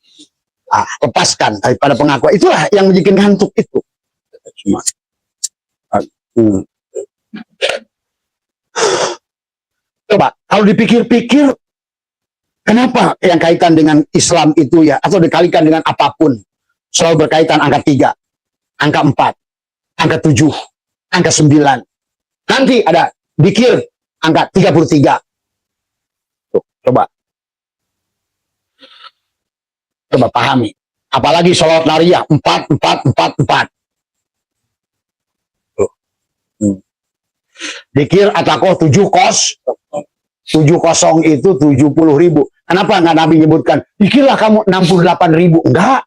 Speaker 3: Lepaskan daripada pengakuan. Itulah yang bikin ngantuk itu. Coba, kalau dipikir-pikir, kenapa yang kaitan dengan Islam itu ya, atau dikalikan dengan apapun, selalu berkaitan angka 3, angka 4, angka 7, angka 9. Nanti ada dikir angka 33. Tuh, coba pahami. Apalagi sholat nariyah 4. Tuh. Dikir atakoh 70 itu 70.000. Kenapa nggak Nabi nyebutkan dikirlah kamu 68.000? Enggak.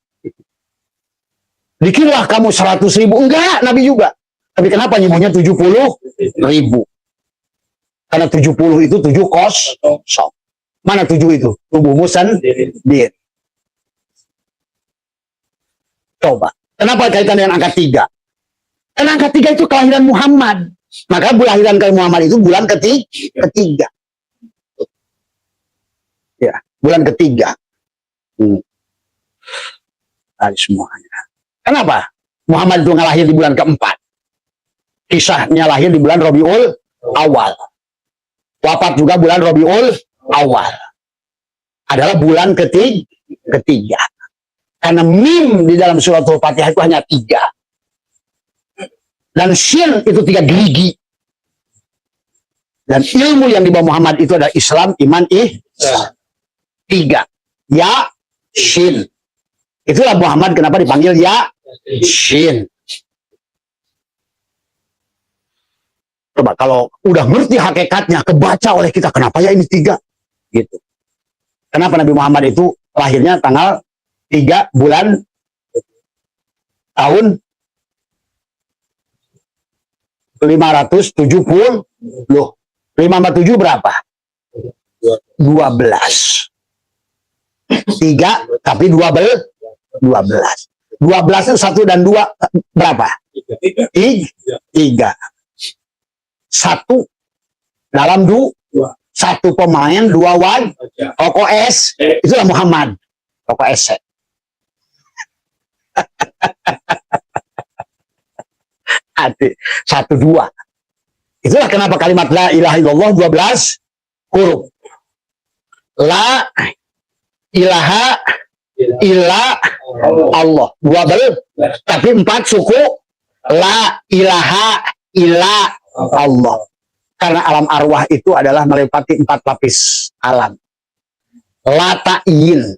Speaker 3: Dikirlah kamu 100.000? Enggak, Nabi juga. Tapi kenapa nyebutnya 70.000? Karena 70 itu 7 kosong. Mana 7 itu? Tubuhmu sendiri. Coba. Kenapa kaitan dengan angka 3? Karena angka 3 itu kelahiran Muhammad. Maka kelahiran Muhammad itu bulan ketiga. Ya, bulan ketiga. Dari semuanya. Kenapa? Muhammad itu lahir di bulan keempat. Kisahnya lahir di bulan Rabiul Awal. Wafat juga bulan Rabiul Awal. Adalah bulan ketiga. Karena mim di dalam suratul Fatihah itu hanya 3. Dan shin itu 3 gerigi. Dan ilmu yang dibawa Muhammad itu adalah Islam, iman, ihsan. 3. Ya, shin. Itulah Muhammad kenapa dipanggil ya, shin. Coba kalau udah ngerti hakikatnya, kebaca oleh kita, kenapa ya ini 3? Gitu. Kenapa Nabi Muhammad itu lahirnya tanggal 3 bulan tahun 570. Loh, 5 sama 7 berapa? 12. 3 tapi 12. 12 itu 1 dan 2 berapa? 3. 1 dalam 2. 1 pemain, 2 tokoh S. Itulah Muhammad. Tokoh S. 1, 2. Itulah kenapa kalimat la ilaha illallah 12 huruf. La ilaha illa Allah 12, tapi 4 suku la ilaha illa Allah. Karena alam arwah itu adalah melewati 4 lapis alam. La ta'in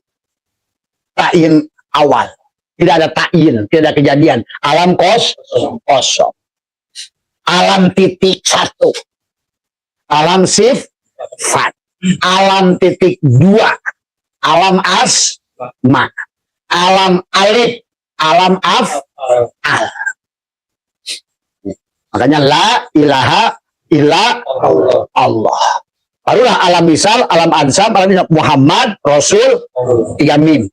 Speaker 3: awal, tidak ada ta'in, tidak ada kejadian. Alam kosong. Alam titik 1, alam sifat. Alam titik 2, alam asma. Alam alif, alam af'al. Makanya la ilaha illa Allah. Barulah alam misal, alam ansam, alam misal, Muhammad, Rasul, 3 mim.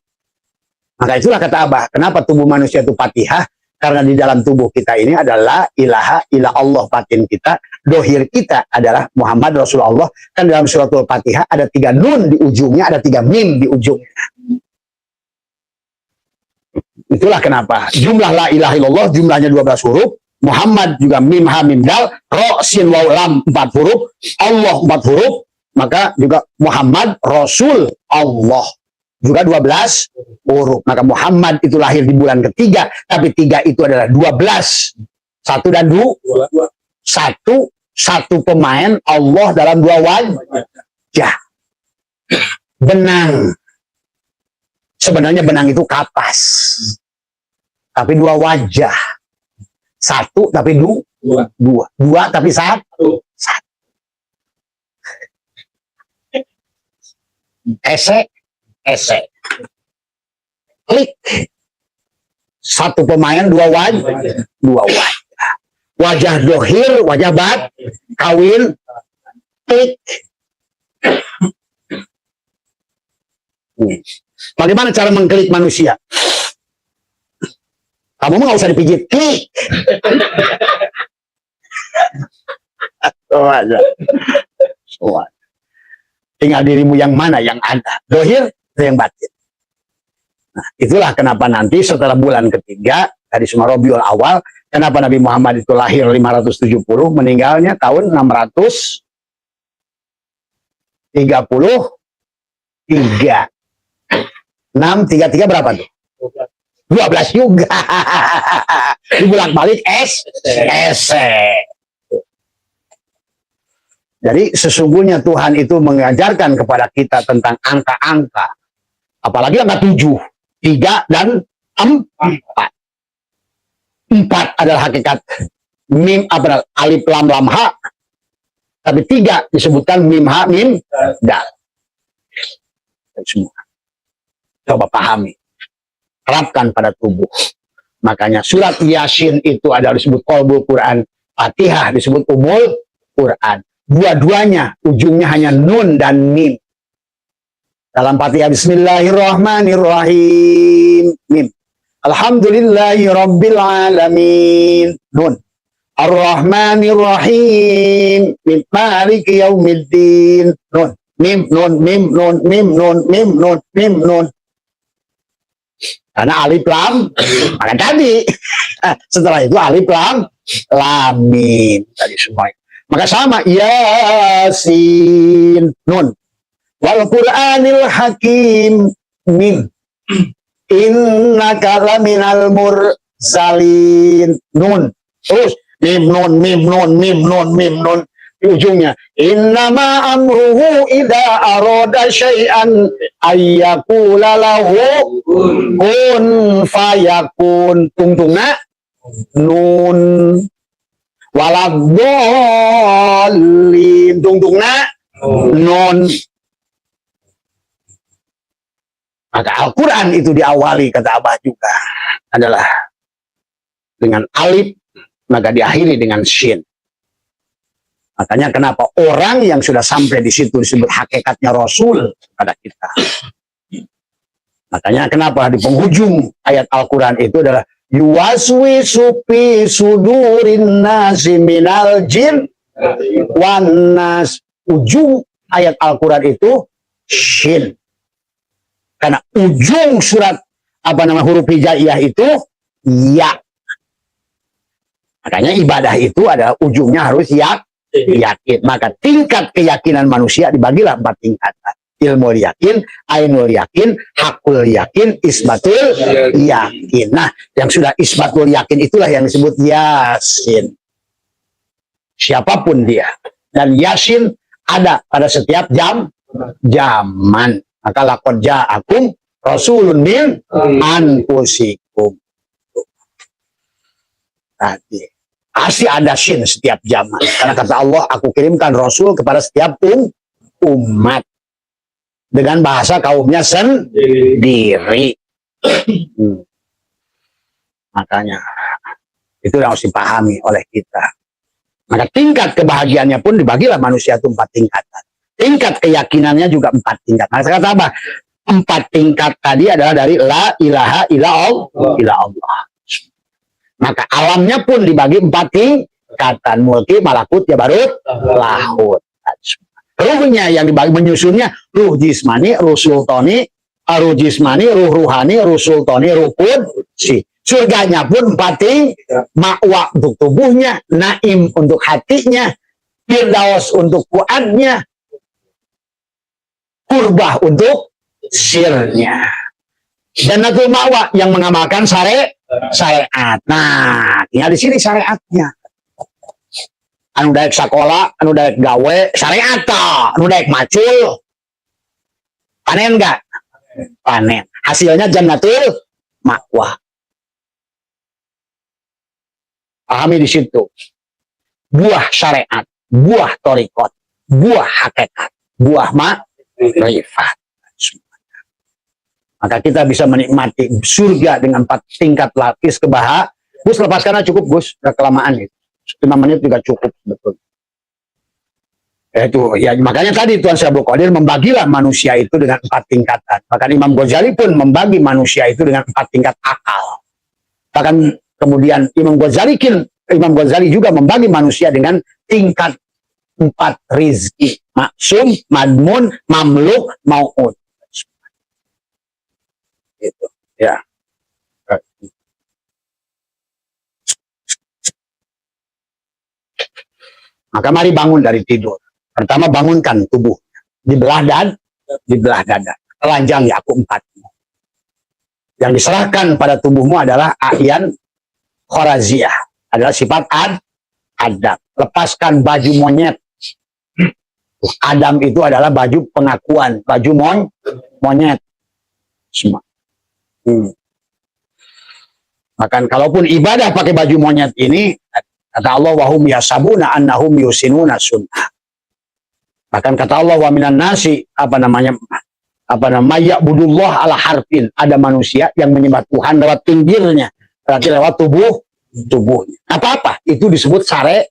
Speaker 3: Maka itulah kata Abah, kenapa tubuh manusia itu Fatihah? Karena di dalam tubuh kita ini adalah ilaha illa Allah, batin kita. Dohir kita adalah Muhammad Rasulullah. Kan dalam suratul Fatihah ada 3 nun di ujungnya, ada 3 mim di ujungnya. Itulah kenapa jumlah la ilaha illallah jumlahnya 12 huruf. Muhammad juga mim ha mim dal, ro sin waw lam 4 huruf, Allah 4 huruf, maka juga Muhammad Rasul Allah juga 12 huruf. Maka Muhammad itu lahir di bulan ketiga, tapi 3 itu adalah 12. 1 dan 2. 1 pemain, Allah dalam 2 wajah. Benang. Sebenarnya benang itu kapas. Tapi 2 wajah. 1 tapi 2. 2 tapi 1. Ese. Klik. 1 pemain, 2 wajah. 2 wajah. Wajah dohir, wajah bat, kawin, klik. Bagaimana cara mengklik manusia? Kamu nggak usah dipijit, klik. Tinggal dirimu yang mana yang ada, dohir atau yang batin. Nah, itulah kenapa nanti setelah bulan ketiga dari Rabiul Awal, kenapa Nabi Muhammad itu lahir 570, meninggalnya tahun 633. 633 berapa tuh? 12 juga. Dibulak-balik S. Jadi sesungguhnya Tuhan itu mengajarkan kepada kita tentang angka-angka. Apalagi angka 7, 3 dan 4. 4 adalah hakikat mim adalah alif lam lam ha. Tapi 3 disebutkan mim ha mim dal. Semua. Coba pahami. Terapkan pada tubuh. Makanya surat Yasin itu adalah disebut Qalbul Quran. Fatihah disebut Umul Quran. Dua-duanya ujungnya hanya nun dan mim. Dalam Fatihah Bismillahirrahmanirrahim. Mim. Alhamdulillahi Rabbil Alamin. Nun. Ar-Rahmanirrahim. Mim. Maliki Yaumiddin. Nun. Mim, nun, mim, nun, mim, nun, mim, nun, mim, nun. Karena alif lam, maka tadi setelah itu alif lam, lamin tadi semua. Maka sama Yasin, nun, wal Qur'anil Hakim, mim. innaka laminal mursalin. Nun. Terus mim nun mim nun mim nun mim nun. Di ujungnya innama amruhu idza arada syai'an ayyakula lahu kun fayakun. Tungtungna nun waladhdallin. Tungtungna nun. Maka Al-Quran itu diawali, kata Abah juga, adalah dengan alif, maka diakhiri dengan shin. Makanya kenapa orang yang sudah sampai di situ disebut hakikatnya Rasul pada kita. Makanya kenapa di penghujung ayat Al-Quran itu adalah yuwaswisu fi sudurin nasi minal jin wan nas. Ujung ayat Al-Quran itu shin. Karena ujung surat huruf hijaiyah itu ya. Makanya ibadah itu adalah ujungnya harus yakin. Maka tingkat keyakinan manusia dibagilah 4 tingkatan. Ilmu yakin, ainul yakin, hakul yakin, isbatul yakin. Nah, yang sudah isbatul yakin itulah yang disebut yasin. Siapapun dia. Dan yasin ada pada setiap zaman. Maka laqad ja'akum rasulun min anfusikum. Tadi pasti ada shin setiap zaman. Karena kata Allah, aku kirimkan rasul kepada setiap umat dengan bahasa kaumnya sendiri. Makanya itu yang harus dipahami oleh kita. Maka tingkat kebahagiaannya pun dibagilah manusia itu 4 tingkatan. Tingkat keyakinannya juga 4 tingkat. Nah, kata apa? 4 tingkat tadi adalah dari la ilaha illallah. Maka alamnya pun dibagi 4 tingkatan. Mulki, malakut, jabarut, lahut. Ruhnya yang dibagi menyusunnya ruh jismani, ruh sultani, ruh jismani, ruh ruhani, ruh sultani, ruh qudsi. Surganya pun 4 tingkat. Ma'wa untuk tubuhnya, naim untuk hatinya, firdaus untuk fuadnya, kurbah untuk sirnya. Jannatul ma'wa yang mengamalkan syariat. Nah, tinggal di sini syariatnya. Anu daek sekolah, anu daek gawe, syariat ta. Anu daek macul. Panen enggak? Panen. Hasilnya jannatul ma'wa. Pahami di situ. Buah syariat, buah torikot, buah hakikat, buah rifat. Maka kita bisa menikmati surga dengan 4 tingkat lapis kebahagiaan. Gus, lepaskan cukup Gus, udah kelamaan itu. 5 menit juga cukup, betul. Itu ya, makanya tadi Tuan Syekh Abdul Qadir membagilah manusia itu dengan 4 tingkatan. Bahkan Imam Ghazali pun membagi manusia itu dengan 4 tingkat akal. Bahkan kemudian Imam Ghazali juga membagi manusia dengan tingkat 4 rizki. Maksum, madmun, mamluk, mau'ud. Itu, ya. Maka mari bangun dari tidur. Pertama bangunkan tubuh. Dibelah dada. Telanjang Yakub 4. Yang diserahkan pada tubuhmu adalah a'yan khoraziyah. Adalah sifat adab. Lepaskan baju monyet. Adam itu adalah baju pengakuan, baju monyet. Semua. Bahkan kalaupun ibadah pakai baju monyet ini, kata Allah, wahum yasabuna annahum yusinuna sunnah. Bahkan kata Allah, wa minan nasi, ya'budullah ala harfin. Ada manusia yang menyembah Tuhan lewat pinggirnya, berarti lewat tubuhnya. Apa-apa itu disebut syariat.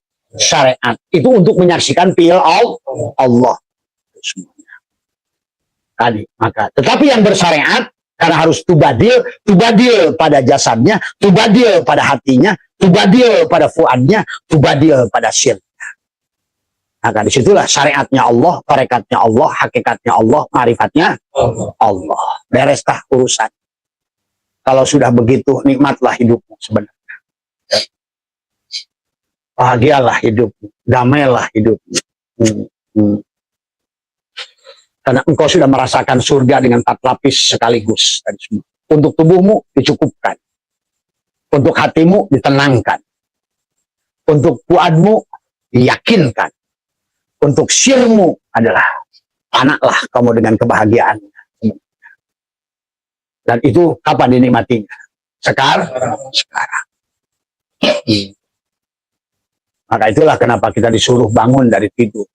Speaker 3: Itu untuk menyaksikan fi'il Allah. Semuanya. Tadi, maka tetapi yang bersyariat karena harus tubadil pada jasadnya, tubadil pada hatinya, tubadil pada fuadnya, tubadil pada sirnya. Maka disitulah syariatnya Allah, tarekatnya Allah, hakikatnya Allah, marifatnya Allah. Berestah urusan. Kalau sudah begitu, nikmatlah hidupmu sebenarnya. Bahagialah hidupmu, damailah hidupmu. Karena engkau sudah merasakan surga dengan 4 lapis sekaligus. Untuk tubuhmu dicukupkan. Untuk hatimu ditenangkan. Untuk fuadmu diyakinkan. Untuk sirmu adalah tanaklah kamu dengan kebahagiaan. Dan itu kapan dinikmatinya? Sekarang. Maka itulah kenapa kita disuruh bangun dari tidur.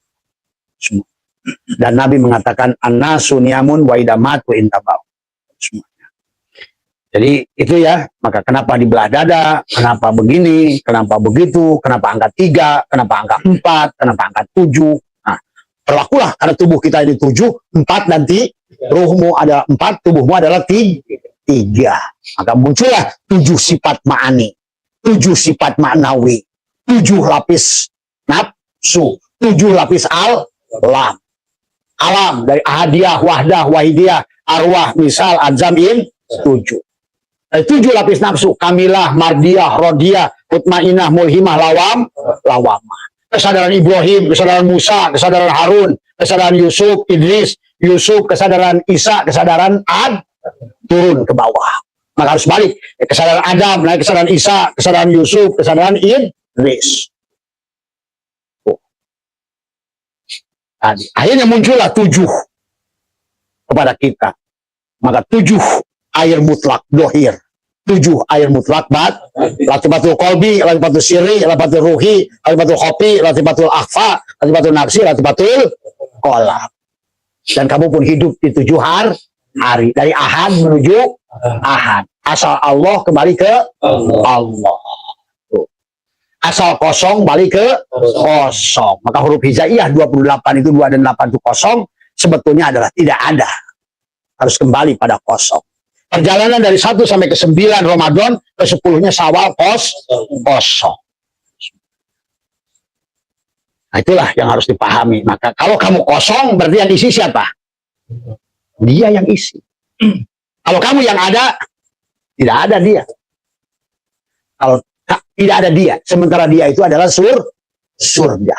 Speaker 3: Dan Nabi mengatakan an-nasu niyamun wa idamatu intabau. Semuanya. Jadi itu ya, maka kenapa dibelah dada, kenapa begini, kenapa begitu, kenapa angka 3, kenapa angka 4, kenapa angka 7. Nah, berlakulah karena tubuh kita ini 7, 4 nanti ruhmu ada 4, tubuhmu adalah 3. Maka muncullah 7 sifat ma'ani, 7 sifat ma'nawi, 7 lapis nafsu, 7 lapis alam. Alam dari ahadiyah, wahdah, wahidiyah, arwah, misal, adzamin, 7. 7 lapis nafsu, kamilah, mardiyah, rodiyah, mutmainah, mulhimah, lawamah. Kesadaran Ibrahim, kesadaran Musa, kesadaran Harun, kesadaran Yusuf, Idris, kesadaran Isa, kesadaran Ad, turun ke bawah. Maka harus balik. Kesadaran Adam, naik kesadaran Isa, kesadaran Yusuf, kesadaran Idris. Akhirnya muncullah 7 kepada kita. Maka 7 air mutlak dohir, 7 air mutlak latifatul kolbi, latifatul sirri, latifatul ruhi, latifatul khofi, latifatul akhfa, latifatul nafsi, latifatul kolab. Dan kamu pun hidup di 7 hari dari ahad menuju ahad. Asal Allah kembali ke Allah. Asal kosong balik ke kosong. Maka huruf hijaiyah 28 itu 2 dan 8 itu kosong, sebetulnya adalah tidak ada. Harus kembali pada kosong. Perjalanan dari 1 sampai ke 9 Ramadan, ke 10-nya Syawal kosong. Nah, itulah yang harus dipahami. Maka kalau kamu kosong, berarti yang isi siapa? Dia yang isi. Kalau kamu yang ada, tidak ada dia. Kalau tidak ada dia, sementara dia itu adalah surga.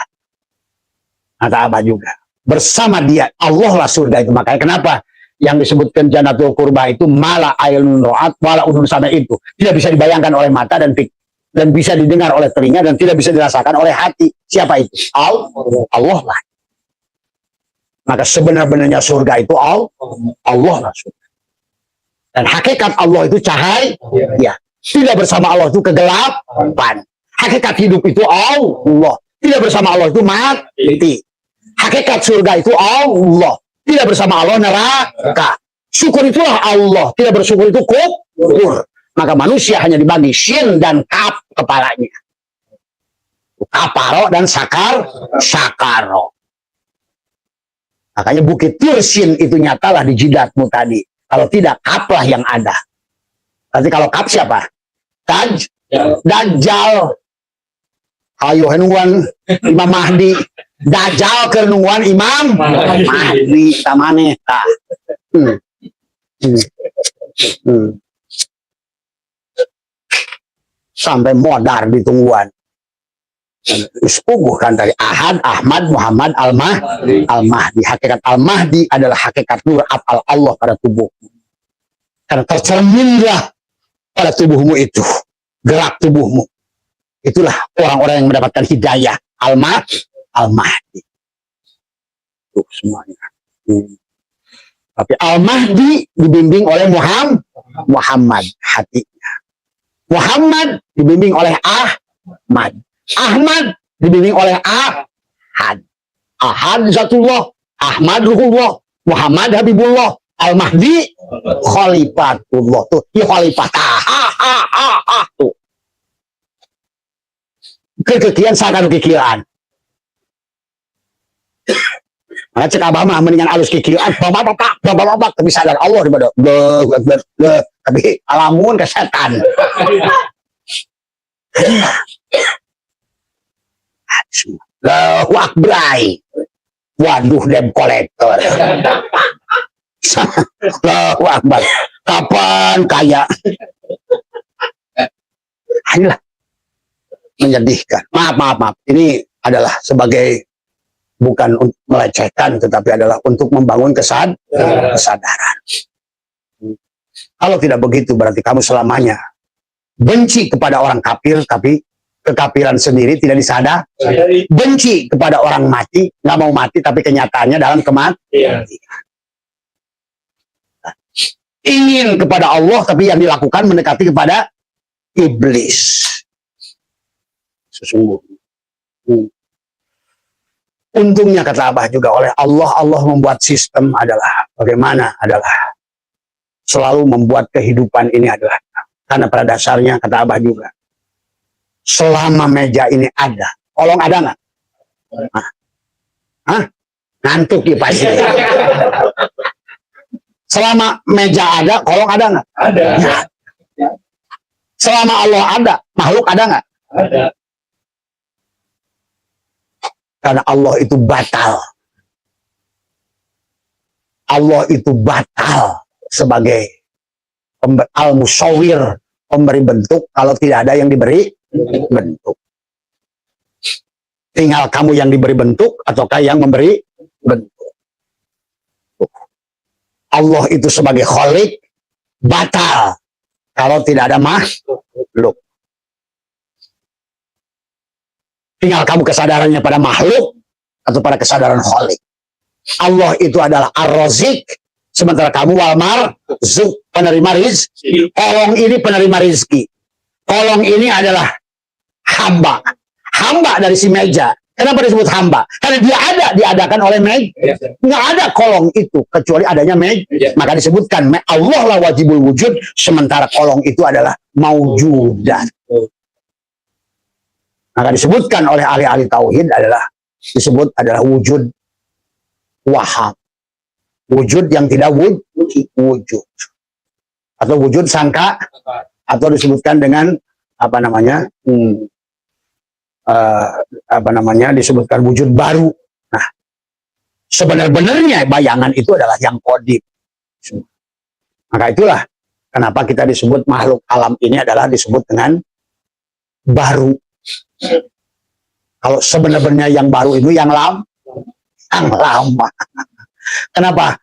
Speaker 3: Kata Abah juga. Bersama dia, Allah lah surga itu. Makanya kenapa yang disebutkan Jannatul Qurba itu mala ainun ra'at wala udhun sama itu. Tidak bisa dibayangkan oleh mata dan bisa didengar oleh telinga dan tidak bisa dirasakan oleh hati. Siapa itu? Allah lah. Maka sebenar-benarnya surga itu Allah lah surga. Dan hakikat Allah itu cahaya. Ya. Tidak bersama Allah itu kegelapan. Hakikat hidup itu Allah. Tidak bersama Allah itu mati. Hakikat surga itu Allah. Tidak bersama Allah neraka. Syukur itulah Allah. Tidak bersyukur itu kufur. Maka manusia hanya dibagi syin dan kaf kepalanya. Kaparo dan sakaro. Makanya bukit Tursin itu nyatalah di jidatmu tadi. Kalau tidak, kaplah yang ada. Nanti kalau kap siapa? Dajjal. Ayo henungguan Imam Mahdi. Dajjal ke nungguan Imam Mahdi. Tamane. Sampai modar di tungguan. Sepuguh kan dari Ahad, Ahmad, Muhammad, Al-Mahdi. Hakikat Al-Mahdi adalah hakikat nur af'al Allah pada tubuhmu. Karena tercerminlah pada tubuhmu itu, gerak tubuhmu. Itulah orang-orang yang mendapatkan hidayah Al-Mahdi. Itu semuanya. Tapi Al-Mahdi dibimbing oleh Muhammad hatinya. Muhammad dibimbing oleh Ahmad. Ahmad dibimbing oleh Ahad. Ahad Zatullah, Ahmad Ruhullah, Muhammad Habibullah, Al-Mahdi Khalifatullah. Tuh, ya Khalifatah. Tuh. Kekikian sakan kikian. Maka cek abah mah mendingan alus kikian. Bapak, tapi sadar Allah daripada tapi alamun ke setan. Allahu Akbar. Waduh, debt collector. Allahu Akbar. Kapan kaya? Inilah menyedihkan. Maaf. Ini adalah sebagai bukan untuk melecehkan, tetapi adalah untuk membangun kesadaran. Kalau tidak begitu berarti kamu selamanya benci kepada orang kafir, tapi kekafiran sendiri tidak disadari. Benci kepada orang mati, nggak mau mati, tapi kenyataannya dalam kematian. Ingin kepada Allah, tapi yang dilakukan mendekati kepada iblis. Sesungguhnya. Untungnya kata Abah juga oleh Allah, Allah membuat sistem adalah bagaimana adalah selalu membuat kehidupan ini adalah, karena pada dasarnya kata Abah juga, selama meja ini ada, kolong ada nggak? Hah? Ngantuk ya pasti. Selama meja ada, kolong ada nggak?
Speaker 2: Ada.
Speaker 3: Ya. Selama Allah ada, makhluk ada nggak?
Speaker 2: Ada.
Speaker 3: Karena Allah itu batal. Allah itu batal sebagai al-musawwir, pemberi bentuk, kalau tidak ada yang diberi bentuk. Tinggal kamu yang diberi bentuk ataukah yang memberi bentuk. Allah itu sebagai khalik batal kalau tidak ada makhluk. Tinggal kamu kesadarannya pada makhluk atau pada kesadaran khalik. Allah itu adalah ar-razik, sementara kamu wal marzuq, penerima rizki. Kolong ini penerima rizki. Kolong ini adalah hamba. Hamba dari si meja. Kenapa disebut hamba? Karena dia ada, diadakan oleh meja. Nggak ada kolong itu, kecuali adanya meja. Maka disebutkan, Allah lah wajibul wujud, sementara kolong itu adalah maujudan. Maka disebutkan oleh ahli-ahli tauhid disebut adalah wujud wahab. Wujud yang tidak wujud. Atau wujud sangka, atau disebutkan dengan apa namanya? Disebutkan wujud baru. Nah, sebenarnya bayangan itu adalah yang qadim. Maka itulah kenapa kita disebut makhluk alam ini adalah disebut dengan baru. Kalau sebenarnya yang baru itu yang lama. Kenapa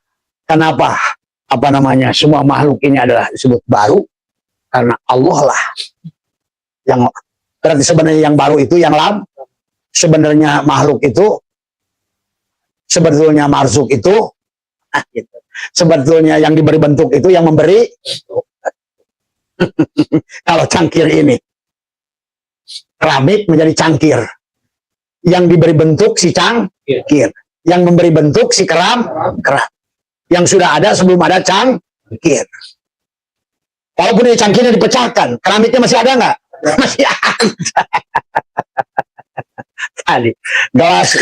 Speaker 3: semua makhluk ini adalah disebut baru? Karena Allah lah yang berarti sebenarnya yang baru itu yang lama. Sebenarnya makhluk itu, sebetulnya marzuk itu, gitu. Sebetulnya yang diberi bentuk itu yang memberi. Kalau cangkir ini, keramik menjadi cangkir. Yang diberi bentuk si cangkir. Yang memberi bentuk si keram. Yang sudah ada sebelum ada cangkir. Walaupun ini cangkirnya dipecahkan, keramiknya masih ada nggak? Masih ada. Tadi gelas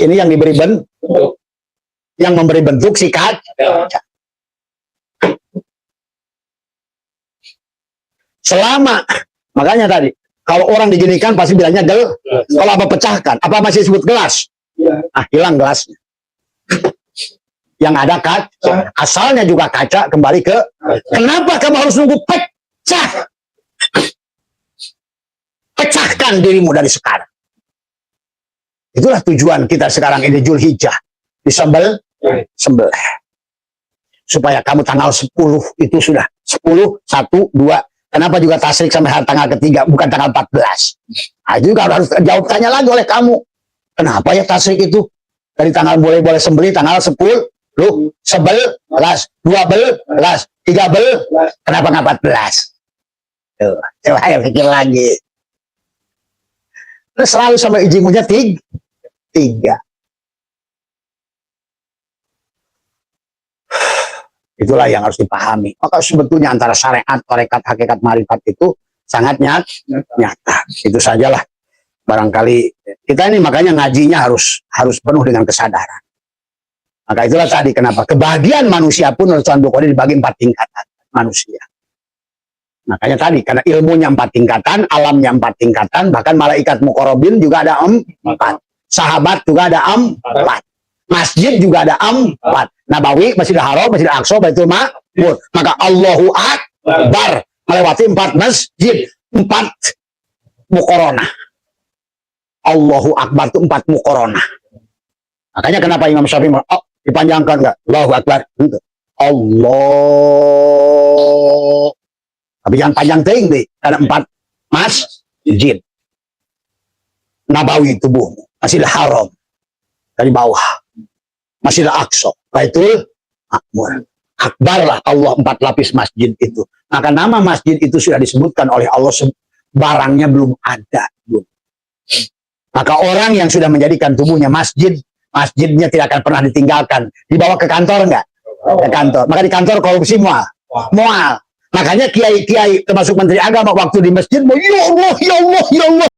Speaker 3: ini yang diberi bentuk, yang memberi bentuk si kaca. Selama, makanya tadi kalau orang diginikan pasti bilangnya gelas. Kalau apa pecahkan, apa masih disebut gelas? Hilang gelasnya. Yang ada kaca, asalnya juga kaca, kembali ke kenapa kamu harus nunggu pecah? Pecahkan dirimu dari sekarang. Itulah tujuan kita sekarang ini Zulhijjah. Disembelih. Supaya kamu tanggal 10 itu sudah 10, 1, 2. Kenapa juga tasrik sampai hari tanggal ketiga, bukan tanggal 14? Nah, itu juga harus jawab tanya lagi oleh kamu. Kenapa ya tasrik itu? Dari tanggal boleh sembelih tanggal 10, 11, 12, 13, kenapa nggak 14? Tuh, coba ayo pikir lagi. Terus selalu sampai ujungnya 3. Itulah yang harus dipahami. Maka sebetulnya antara syariat, tarekat, hakikat, marifat itu sangat nyata. Itu sajalah. Barangkali kita ini makanya ngajinya harus penuh dengan kesadaran. Maka itulah tadi kenapa kebahagiaan manusia pun oleh Tuhan Bukhari dibagi 4 tingkatan manusia. Makanya tadi karena ilmunya 4 tingkatan, alamnya 4 tingkatan, bahkan malaikat muqarrabin juga ada 4. Sahabat juga ada 4. Masjid juga ada 4. Nabawi, Masjidil Haram, Masjidil Aqsa, Baitul Ma'mur. Maka Allahu Akbar melewati 4 masjid, 4 muqaranah. Allahu Akbar itu 4 muqaranah. Makanya kenapa Imam Syafi'i Dipanjangkan nggak? Allahu Akbar. Ente. Allah. Tapi yang panjang tinggi. Ada 4 masjid. Nabawi tubuhmu. Masjidil Haram. Dari bawah. Masjidil Aqsa. Baitul Makmur. Akbarlah Allah 4 lapis masjid itu. Maka nama masjid itu sudah disebutkan oleh Allah. Barangnya belum ada. Maka orang yang sudah menjadikan tubuhnya masjid, masjidnya tidak akan pernah ditinggalkan. Dibawa ke kantor enggak? Ke kantor. Maka di kantor korupsi mual. Makanya kiai-kiai termasuk menteri agama waktu di masjid, ya Allah, ya Allah, ya Allah.